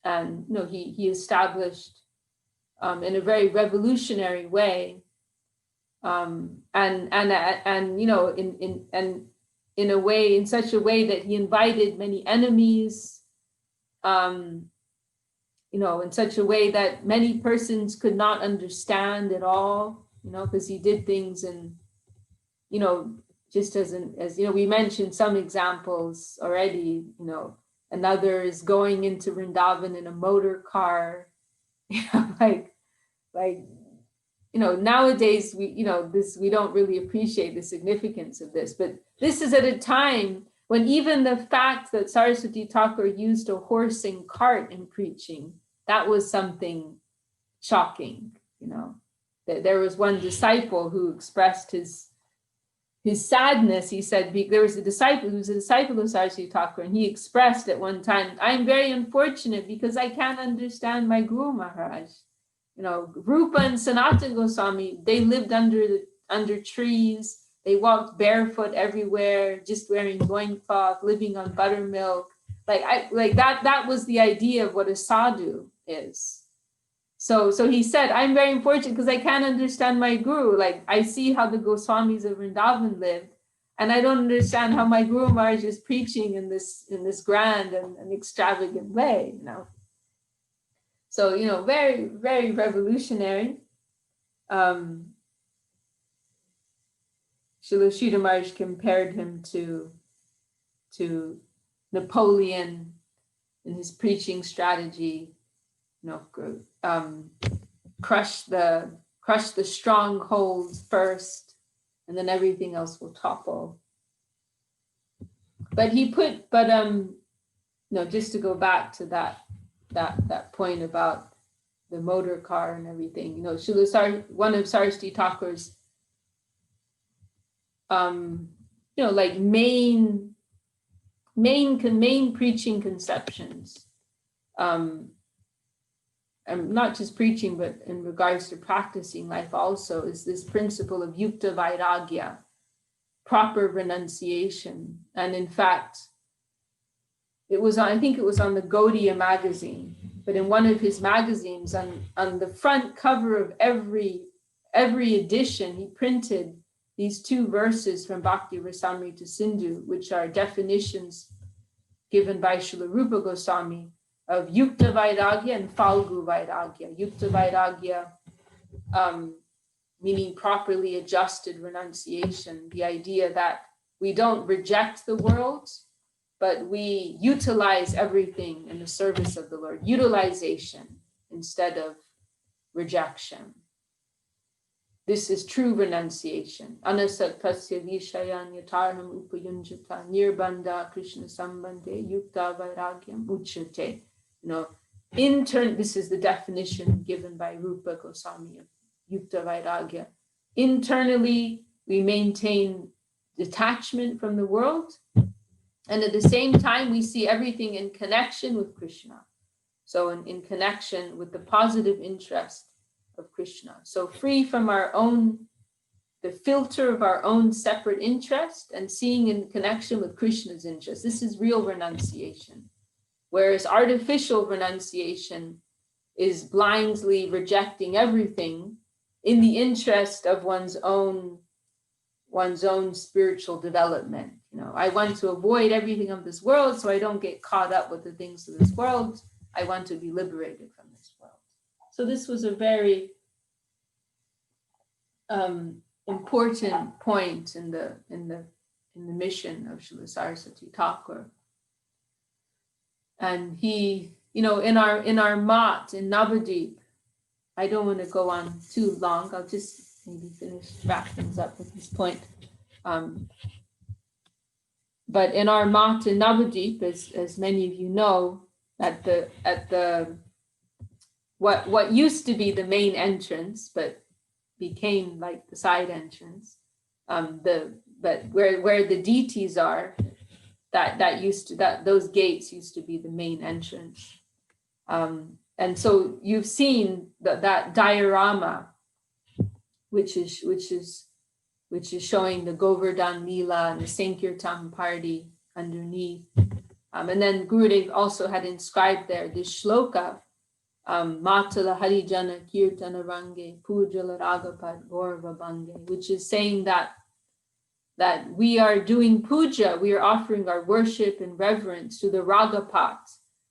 And he established in a very revolutionary way, in such a way that he invited many enemies, in such a way that many persons could not understand at all, because he did things and, just as we mentioned some examples already, another is going into Vrindavan in a motor car, nowadays we don't really appreciate the significance of this, but this is at a time when even the fact that Saraswati Thakur used a horse and cart in preaching, that was something shocking, that there was one disciple who expressed his sadness. He said, there was a disciple who was a disciple of Saraswati Thakur, and he expressed at one time, I'm very unfortunate because I can't understand my Guru Maharaj. Rupa and Sanatana Goswami, they lived under trees. They walked barefoot everywhere, just wearing loincloth, living on buttermilk. That was the idea of what a sadhu is. So he said, I'm very unfortunate because I can't understand my Guru. I see how the Goswamis of Vrindavan lived, and I don't understand how my Guru Maharaj is preaching in this grand and extravagant way, So, very, very revolutionary. Srila Sridhar Maharaj compared him to Napoleon in his preaching strategy, crush the strongholds first, and then everything else will topple. But just to go back to that point about the motor car and everything, one of Saraswati Thakur's main preaching conceptions, and not just preaching, but in regards to practicing life also, is this principle of yukta vairagya, proper renunciation. And in fact, I think it was on the Gaudiya magazine, but in one of his magazines, on the front cover of every edition, he printed these two verses from Bhakti Rasamrita Sindhu, which are definitions given by Srila Rupa Goswami of Yukta Vairagya and Falgu Vairagya. Yukta Vairagya, meaning properly adjusted renunciation, the idea that we don't reject the world, but we utilize everything in the service of the Lord. Utilization instead of rejection. This is true renunciation. Anasatpasya vishayan yatarham upayunjata nirbandha Krishna sambandhe yukta vairagyam uchate. This is the definition given by Rupa Goswami of yukta vairagya. Internally, we maintain detachment from the world, and at the same time, we see everything in connection with Krishna. So in connection with the positive interest of Krishna. So free from the filter of our own separate interest, and seeing in connection with Krishna's interest. This is real renunciation. Whereas artificial renunciation is blindly rejecting everything in the interest of one's own spiritual development. I want to avoid everything of this world so I don't get caught up with the things of this world. I want to be liberated from this world. So this was a very important point in the mission of Srila Saraswati Thakur. And he, in our mat in Navadvip, I don't want to go on too long. I'll just maybe wrap things up at this point. But in our mat in Navadvip, as many of you know, at the what used to be the main entrance, but became like the side entrance, but where the deities are, those gates used to be the main entrance. And so you've seen that diorama, which is showing the Govardhan Leela and the Sankirtan party underneath. And then Gurudev also had inscribed there this shloka, Matala Harijana Kirtana Range Pujala Ragapad Gaurva Bange, which is saying that we are doing puja, we are offering our worship and reverence to the Ragapat,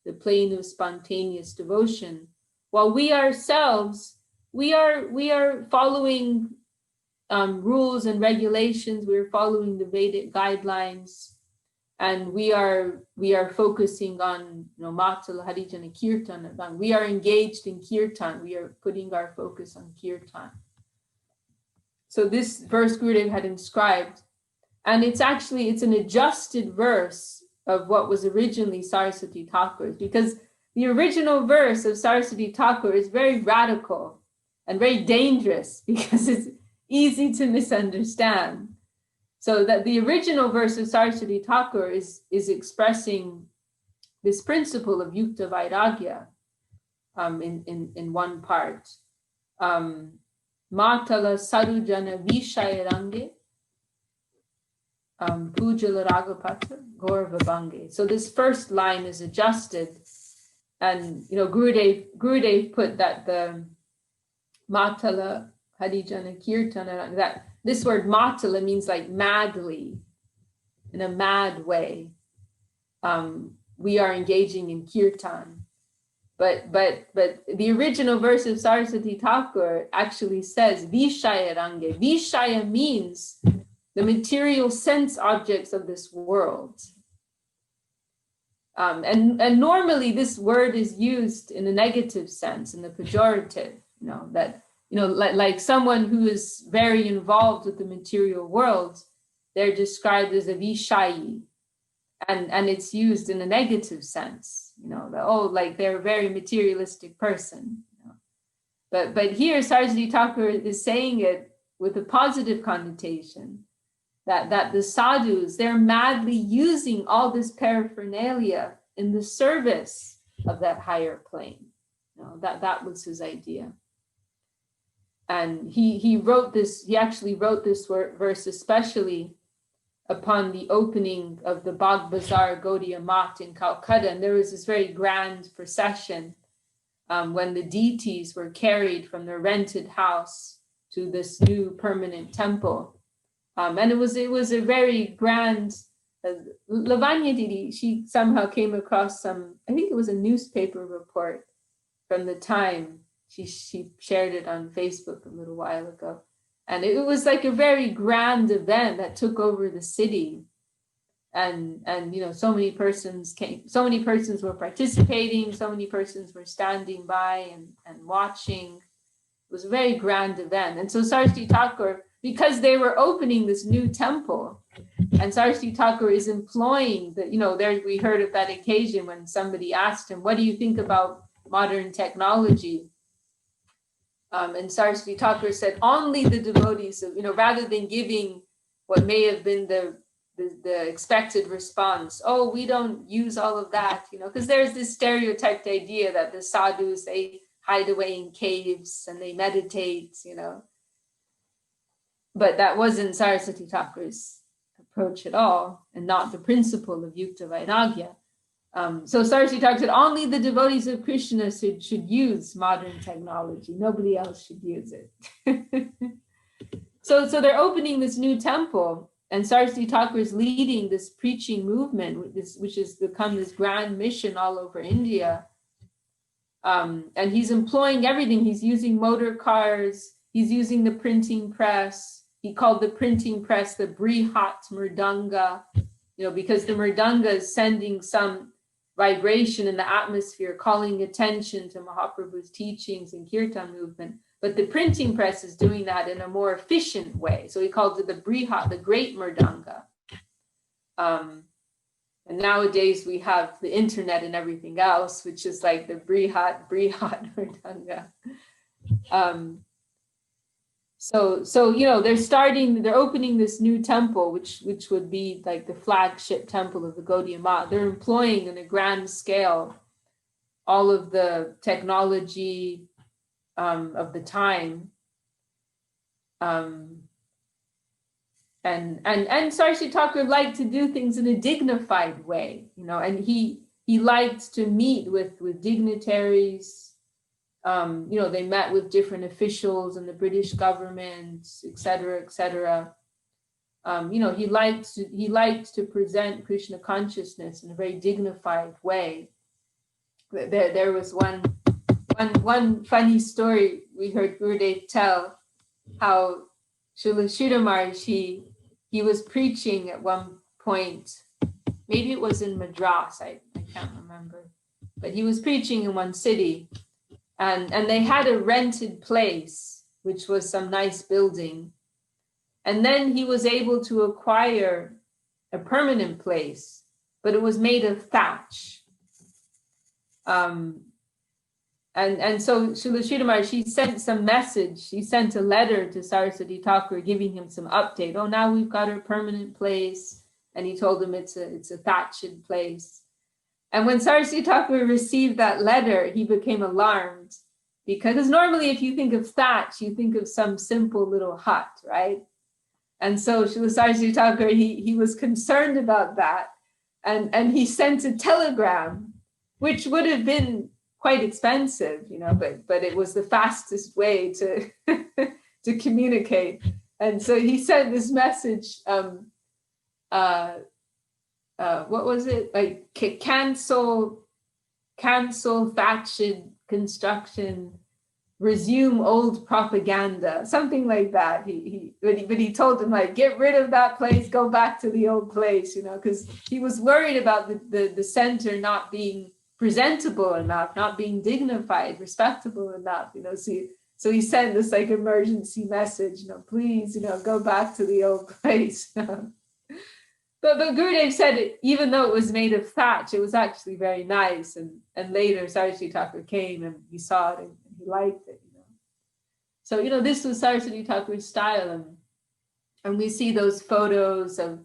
the plane of spontaneous devotion, while we ourselves, we are following rules and regulations. We're following the Vedic guidelines, and we are focusing on, Matala Harijana Kirtan. We are engaged in Kirtan. We are putting our focus on Kirtan. So this verse Gurudev had inscribed, and it's an adjusted verse of what was originally Saraswati Thakur's, because the original verse of Saraswati Thakur is very radical and very dangerous because it's easy to misunderstand. So that the original verse of Saraswati Thakur is expressing this principle of Yukta Vairagya in one part. Matala Sarujana Vishaya Range Pujala Ragapatra Gaurva. So this first line is adjusted, and Gurudev put that the Matala Harijana Kirtana, that this word Matala means like madly, in a mad way. We are engaging in Kirtan. But the original verse of Saraswati Thakur actually says Vishaya Range. Vishaya means the material sense objects of this world. And normally this word is used in a negative sense, in the pejorative, like someone who is very involved with the material world, they're described as a Vishayi. And it's used in a negative sense, like they're a very materialistic person. But here Saraswati Thakur is saying it with a positive connotation, that the sadhus, they're madly using all this paraphernalia in the service of that higher plane. That was his idea. And he actually wrote this verse especially upon the opening of the Bagh Bazar Gaudiya Math in Calcutta. And there was this very grand procession when the deities were carried from their rented house to this new permanent temple. And it was a very grand, Lavanya Didi, she somehow came across I think it was a newspaper report from the time. She shared it on Facebook a little while ago. And it was like a very grand event that took over the city. And so many persons came, so many persons were participating, so many persons were standing by and watching. It was a very grand event. And so Saraswati Thakur, because they were opening this new temple, and Saraswati Thakur is employing we heard of that occasion when somebody asked him, what do you think about modern technology? And Saraswati Thakur said, only the devotees of, rather than giving what may have been the expected response, oh, we don't use all of that, because there's this stereotyped idea that the sadhus, they hide away in caves and they meditate, But that wasn't Saraswati Thakur's approach at all, and not the principle of Yukta Vairagya. So Saraswati Thakur said only the devotees of Krishna should use modern technology. Nobody else should use it. So they're opening this new temple, and Saraswati Thakur is leading this preaching movement, which has become this grand mission all over India. And he's employing everything. He's using motor cars. He's using the printing press. He called the printing press the Brihat Mridanga, because the Mridanga is sending some vibration in the atmosphere, calling attention to Mahaprabhu's teachings and Kirtan movement. But the printing press is doing that in a more efficient way. So he calls it the Brihat, the Great Mridanga. And nowadays we have the internet and everything else, which is like the Brihat Mridanga. So they're opening this new temple, which would be like the flagship temple of the Gaudiya Math. They're employing on a grand scale all of the technology of the time. And Saraswati Thakur liked to do things in a dignified way, and he liked to meet with dignitaries. They met with different officials in the British government, et cetera, et cetera. He liked to present Krishna consciousness in a very dignified way. there was one funny story we heard Gurudev tell, how Srila Maharaj, he was preaching at one point, maybe it was in Madras, I can't remember, but he was preaching in one city, and they had a rented place, which was some nice building. And then he was able to acquire a permanent place, but it was made of thatch. And so Srila Maharaj, she sent some message, she sent a letter to Saraswati Thakur giving him some update. Oh, now we've got our permanent place. And he told him it's a thatched place. And when Saraswati Thakur received that letter, he became alarmed, because normally if you think of thatch, you think of some simple little hut, right? And so Saraswati Thakur, he was concerned about that. And he sent a telegram, which would have been quite expensive, but it was the fastest way to to communicate. And so he sent this message, what was it? Like cancel thatched construction, resume old propaganda, something like that. But he told him, like, get rid of that place, go back to the old place, because he was worried about the center not being presentable enough, not being dignified, respectable enough, so he sent this like emergency message, please, go back to the old place. But Gurudev said, even though it was made of thatch, it was actually very nice. And later Saraswati Thakur came and he saw it and he liked it. So, this was Saraswati Thakur's style. And we see those photos of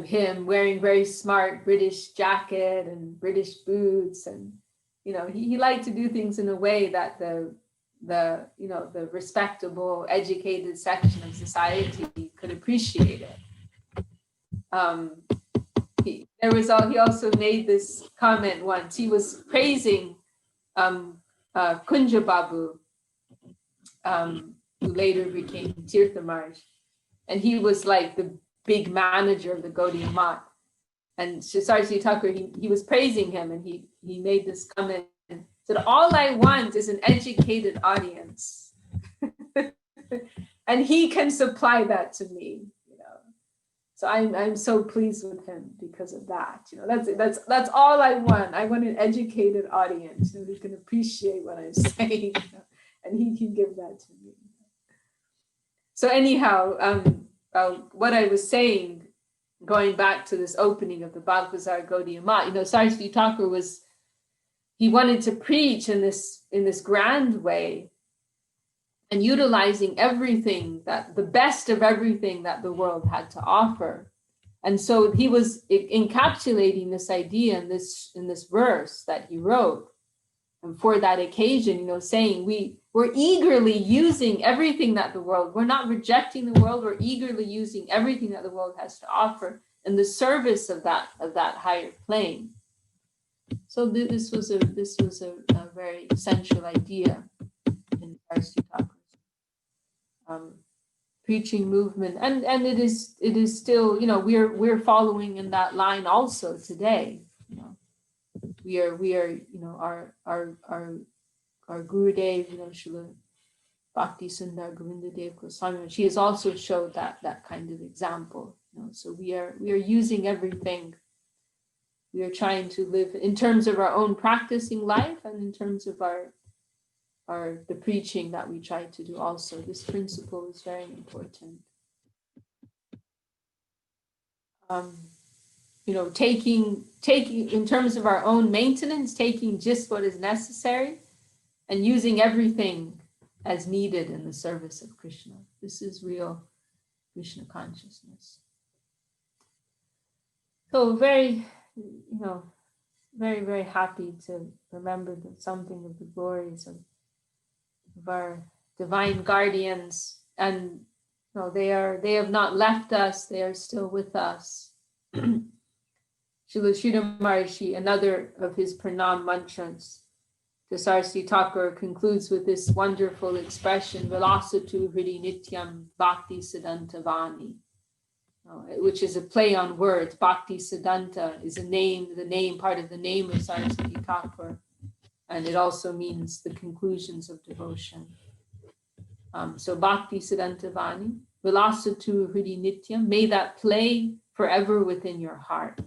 him wearing very smart British jacket and British boots. And, he liked to do things in a way that the respectable, educated section of society could appreciate it. He also made this comment once. He was praising Kunja Babu, who later became Tirtha Maharaj, and he was like the big manager of the Gaudiya Math. And Saraswati Thakur, he was praising him, and he made this comment and said, all I want is an educated audience. And he can supply that to me, So I'm so pleased with him because of that. That's all I want. I want an educated audience who can appreciate what I'm saying, and he can give that to me. So anyhow, what I was saying, going back to this opening of the Bagh-Bazar Gaudiya Math, Saraswati Thakur he wanted to preach in this grand way, and utilizing everything, the best of everything that the world had to offer. And so he was encapsulating this idea in this verse that he wrote. And for that occasion, saying we're eagerly using everything that we're not rejecting the world, we're eagerly using everything that the world has to offer in the service of that higher plane. So this was a very essential idea in Saraswati Thakur's preaching movement, and it is still, we're following in that line also today. We are our Gurudev, Srila Bhakti Sundar Govinda Dev Goswami, she has also showed that kind of example. So we are using everything. We are trying to live in terms of our own practicing life, and in terms of the preaching that we try to do also. This principle is very important. Taking in terms of our own maintenance, taking just what is necessary and using everything as needed in the service of Krishna. This is real Krishna consciousness. So very, very, very happy to remember something of the glories of our divine guardians, and they have not left us, they are still with us. Srila Maharaj, another of his pranam mantras to Saraswati Thakur, concludes with this wonderful expression, Vilasatu Hridi Nityam Bhakti Siddhanta Vani. which is a play on words. Bhakti Siddhanta is part of the name of Saraswati Thakur, and it also means the conclusions of devotion. So Bhakti Siddhanta Vani, Vilasatu Hridi Nityam, may that play forever within your heart.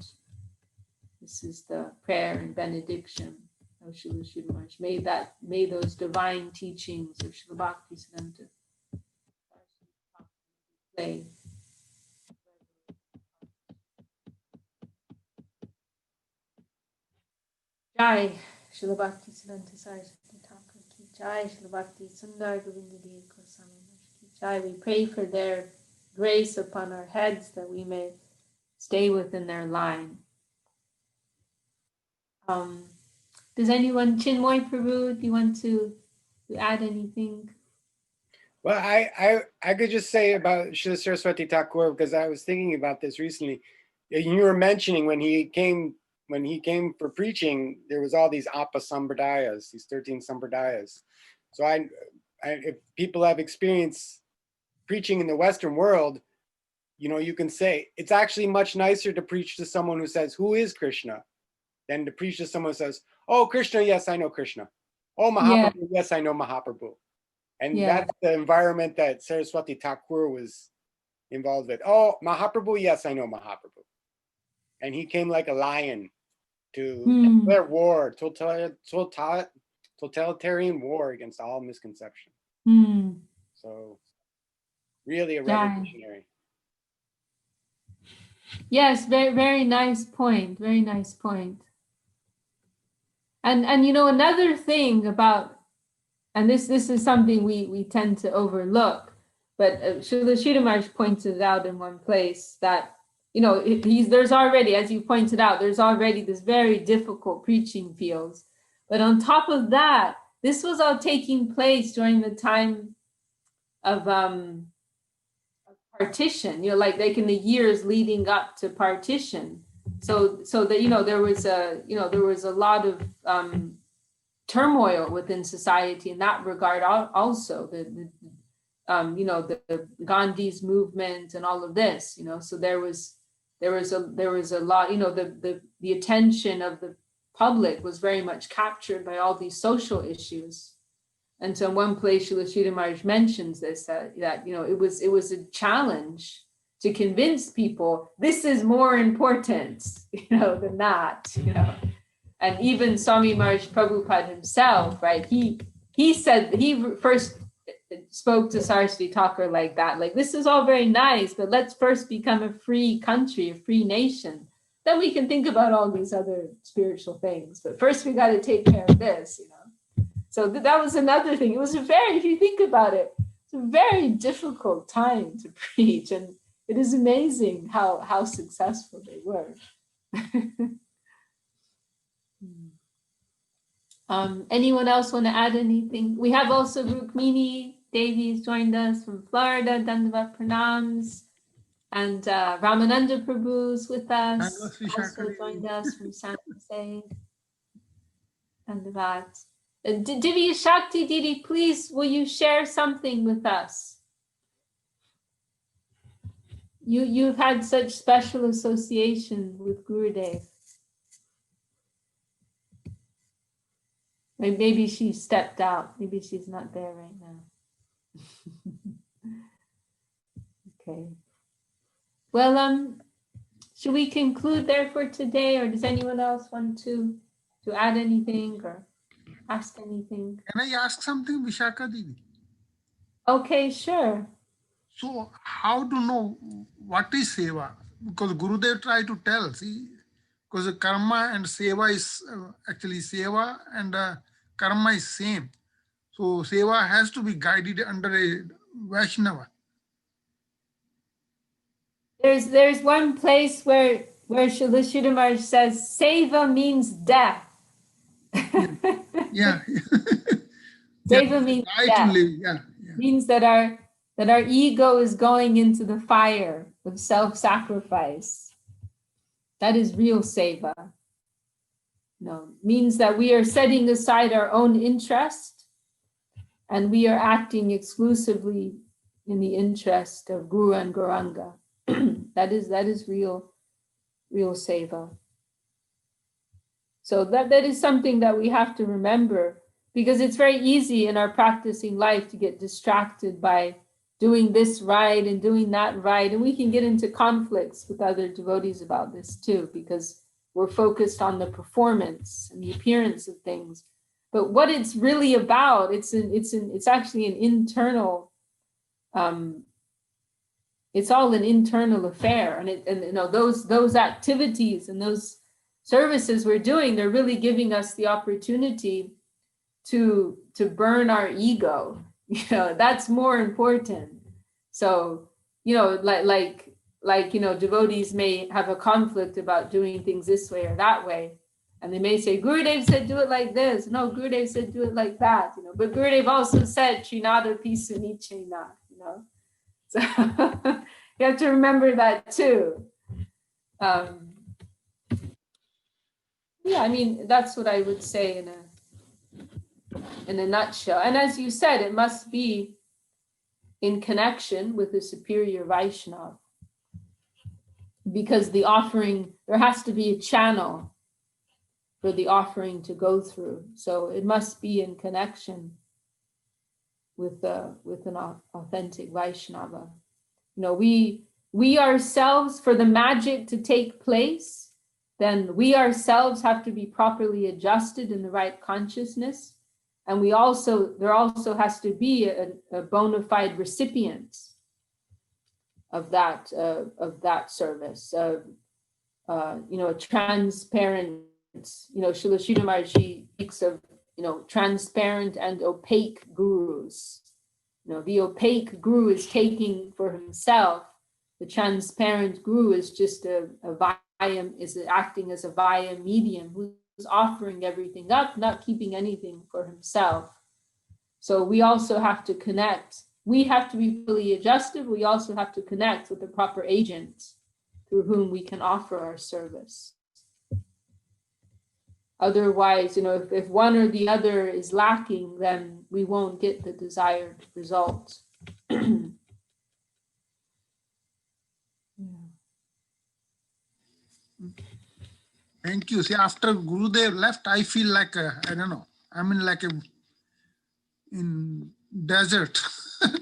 This is the prayer and benediction of Srila Sridhar Maharaj. May those divine teachings of Srila Bhakti Siddhanta play. Jai Srila Bhakti Siddhanta Saraswati Thakur ki Jai, Srila Bhakti Sundar Govinda Maharaj ki Jai. We pray for their grace upon our heads, that we may stay within their line. Does anyone, Chinmoy Prabhu, do you want to add anything? Well, I could just say about Srila Saraswati Thakur, because I was thinking about this recently. You were mentioning when he came for preaching, there was all these Apa Sambradayas, these 13 Sambradayas. So if people have experience preaching in the Western world, you can say it's actually much nicer to preach to someone who says, "Who is Krishna?" than to preach to someone who says, "Oh, Krishna, yes, I know Krishna. Oh, Mahaprabhu, yes, I know Mahaprabhu." And that's the environment that Saraswati Thakur was involved with. "Oh, Mahaprabhu, yes, I know Mahaprabhu." And he came like a lion to declare war, totalitarian war against all misconception. So really a revolutionary. Yes, very, very nice point. Very nice point. And another thing about, and this is something we tend to overlook, but Srila Sridhar Maharaj pointed out in one place that, there's already, as you pointed out, there's already this very difficult preaching fields. But on top of that, this was all taking place during the time of partition, like in the years leading up to partition. So that, there was a lot of turmoil within society in that regard also, the Gandhi's movement and all of this, so there was a lot, the attention of the public was very much captured by all these social issues. And so in one place, Srila Sridhar Maharaj mentions this, that it was a challenge to convince people this is more important, than that, And even Swami Maharaj Prabhupada himself, right? He said, he first spoke to Saraswati Thakur like that, like, this is all very nice, but let's first become a free country, a free nation. Then we can think about all these other spiritual things. But first we got to take care of this, So that was another thing. It was if you think about it, it's a very difficult time to preach. And it is amazing how successful they were. Anyone else want to add anything? We have also Rukmini Devi has joined us from Florida, Dandavat Pranams, and Ramananda Prabhu's with us, also joined us from San Jose. Dandavat. Divya Shakti Didi, please, will you share something with us? You've had such special association with Gurudev. Maybe she stepped out. Maybe she's not there right now. Okay. Well, should we conclude there for today, or does anyone else want to add anything or ask anything? Can I ask something, Vishakha Devi? Okay, sure. So how to know what is seva? Because Gurudev tried to tell, because karma and seva is actually seva and karma is same. So seva has to be guided under a Vaishnava. There's one place where Srila Sridhar Maharaj says seva means death. Yeah. Seva means death. Yeah. Means that our ego is going into the fire of self-sacrifice. That is real seva. No, means that we are setting aside our own interest and we are acting exclusively in the interest of Guru and Gauranga. That is real seva. So that is something that we have to remember, because it's very easy in our practicing life to get distracted by doing this right and doing that right. And we can get into conflicts with other devotees about this too, because we're focused on the performance and the appearance of things. But what it's really about, it's actually an internal, it's all an internal affair. And those activities and those services we're doing, they're really giving us the opportunity to burn our ego. That's more important. So, like devotees may have a conflict about doing things this way or that way. And they may say, Gurudev said do it like this. No, Gurudev said do it like that. But Gurudev also said, Trinada Pisa Nichena, So you have to remember that too. Yeah, I mean, that's what I would say in a nutshell. And as you said, it must be in connection with the superior Vaishnava, because the offering, there has to be a channel for the offering to go through. So it must be in connection with an authentic Vaishnava. We ourselves, for the magic to take place, then we ourselves have to be properly adjusted in the right consciousness. And there also has to be a bona fide recipient of that service, a transparent, Srila Sridhar Maharaj, she speaks of, transparent and opaque gurus. The opaque guru is taking for himself. The transparent guru is just is acting as a via medium who's offering everything up, not keeping anything for himself. So we also have to connect. We have to be fully adjusted. We also have to connect with the proper agents through whom we can offer our service. Otherwise, if one or the other is lacking, then we won't get the desired result. Thank you. See, after Gurudev left, I feel like, I don't know, I'm in desert.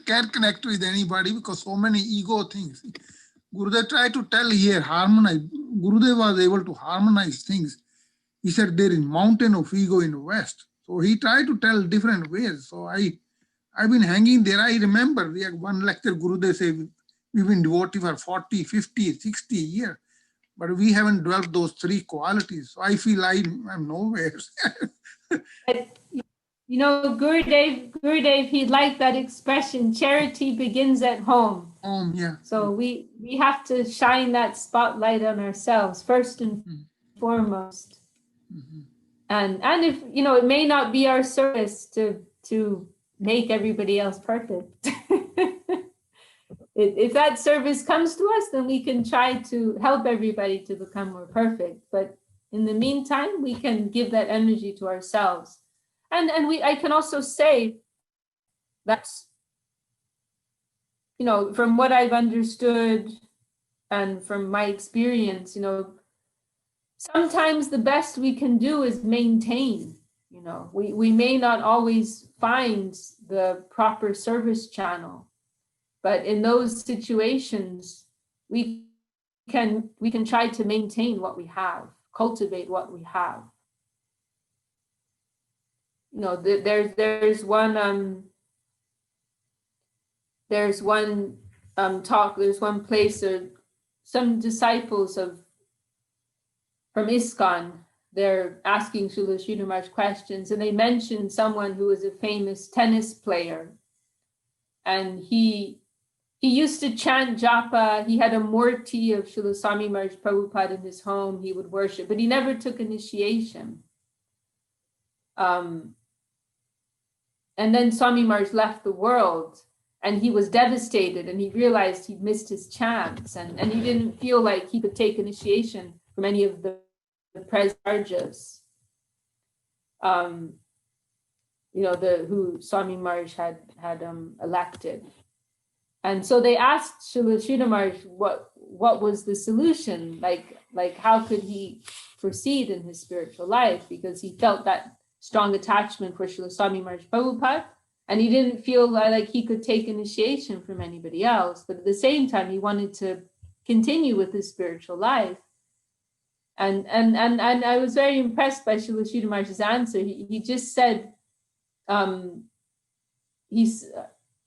Can't connect with anybody because so many ego things. Gurudev tried to tell here, harmonize. Gurudev was able to harmonize things. He said there is mountain of ego in the West. So he tried to tell different ways. So I've been hanging there. I remember we had one lecture, Gurudev said, we've been devotee for 40, 50, 60 years. But we haven't developed those three qualities. So I feel I'm nowhere. Gurudev, he liked that expression, charity begins at home. Yeah. So we have to shine that spotlight on ourselves first and foremost. Mm-hmm. And if, it may not be our service to make everybody else perfect. If that service comes to us, then we can try to help everybody to become more perfect. But in the meantime, we can give that energy to ourselves. And I can also say that, from what I've understood and from my experience, sometimes the best we can do is maintain. We may not always find the proper service channel. But in those situations, we can try to maintain what we have, cultivate what we have. There's one talk, there's one place, some disciples from ISKCON, they're asking Srila Sridhar Maharaj questions, and they mentioned someone who was a famous tennis player, and he used to chant japa. He had a murti of Srila Swami Maharaj Prabhupada in his home. He would worship, but he never took initiation. And then Swami Maharaj left the world, and he was devastated, and he realized he'd missed his chance, and he didn't feel like he could take initiation from any of the Prasarjas, who Swami Maharaj had elected. And so they asked Srila Maharaj what was the solution, like how could he proceed in his spiritual life, because he felt that strong attachment for Srila Swami Maharaj Prabhupada, and he didn't feel like he could take initiation from anybody else, but at the same time he wanted to continue with his spiritual life. And I was very impressed by Srila Maharaj's answer. He just said,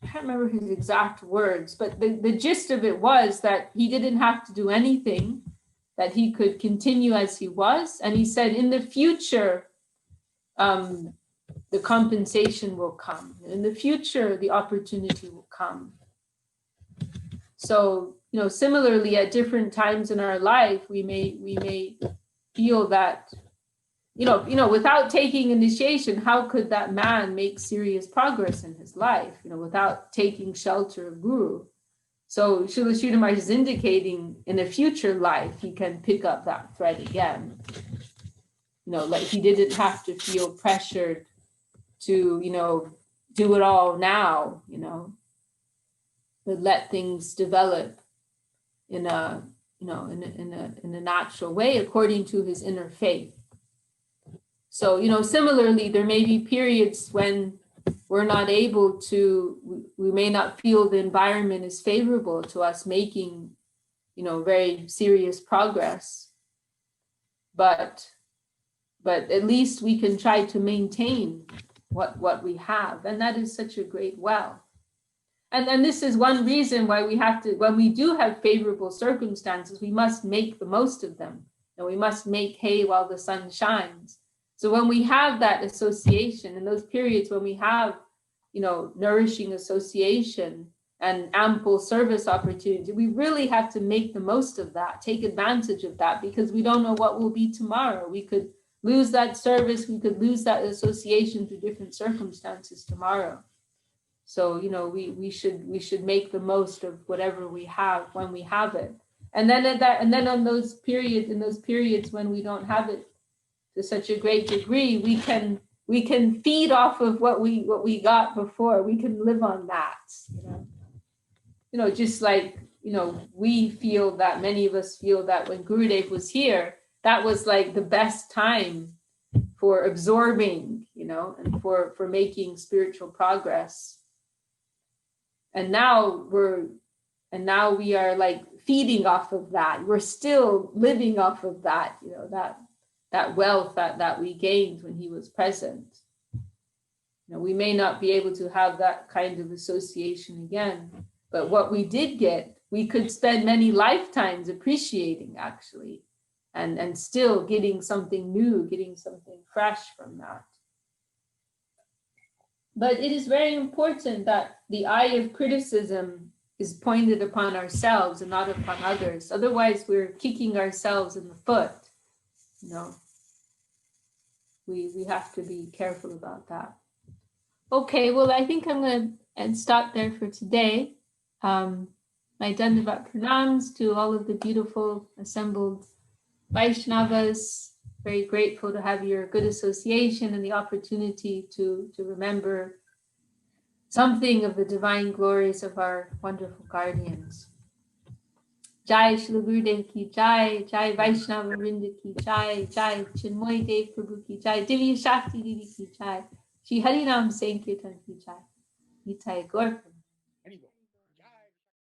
I can't remember his exact words, but the gist of it was that he didn't have to do anything, that he could continue as he was. And he said, in the future, the compensation will come. In the future, the opportunity will come. So, similarly, at different times in our life, we may feel that, without taking initiation, how could that man make serious progress in his life, without taking shelter of Guru? So Srila Maharaj is indicating in a future life, he can pick up that thread again. Like he didn't have to feel pressured to, do it all now, but let things develop in a natural way according to his inner faith. So, similarly, there may be periods when we're not able to, we may not feel the environment is favorable to us making, very serious progress. But at least we can try to maintain what we have. And that is such a great wealth. And this is one reason why we have to, when we do have favorable circumstances, we must make the most of them. And we must make hay while the sun shines. So when we have that association, in those periods when we have, nourishing association and ample service opportunity, we really have to make the most of that, take advantage of that, because we don't know what will be tomorrow. We could lose that service, we could lose that association through different circumstances tomorrow. So, we should make the most of whatever we have when we have it. And then in those periods when we don't have it to such a great degree, we can feed off of what we got before. We can live on that, just like, we feel that, many of us feel that when Gurudev was here, that was like the best time for absorbing, and for making spiritual progress. And now we are like feeding off of that. We're still living off of that, that wealth that we gained when he was present. We may not be able to have that kind of association again, but what we did get, we could spend many lifetimes appreciating, actually, and still getting something new, getting something fresh from that. But it is very important that the eye of criticism is pointed upon ourselves and not upon others. Otherwise, we're kicking ourselves in the foot. We have to be careful about that. Okay, well, I think I'm going to stop there for today. My Dandavat Pranams to all of the beautiful assembled Vaishnavas. Very grateful to have your good association and the opportunity to remember something of the divine glories of our wonderful guardians. Jai Shri Gurudev ki Jai, Jai Vaishnava Vrinda ki Jai, Jai Chinmoy Dev Prabhu ki Jai, Divya Shakti Didi ki Jai, Shri Harinam Sankirtan ki Jai, Nitai Gaur Prabhu.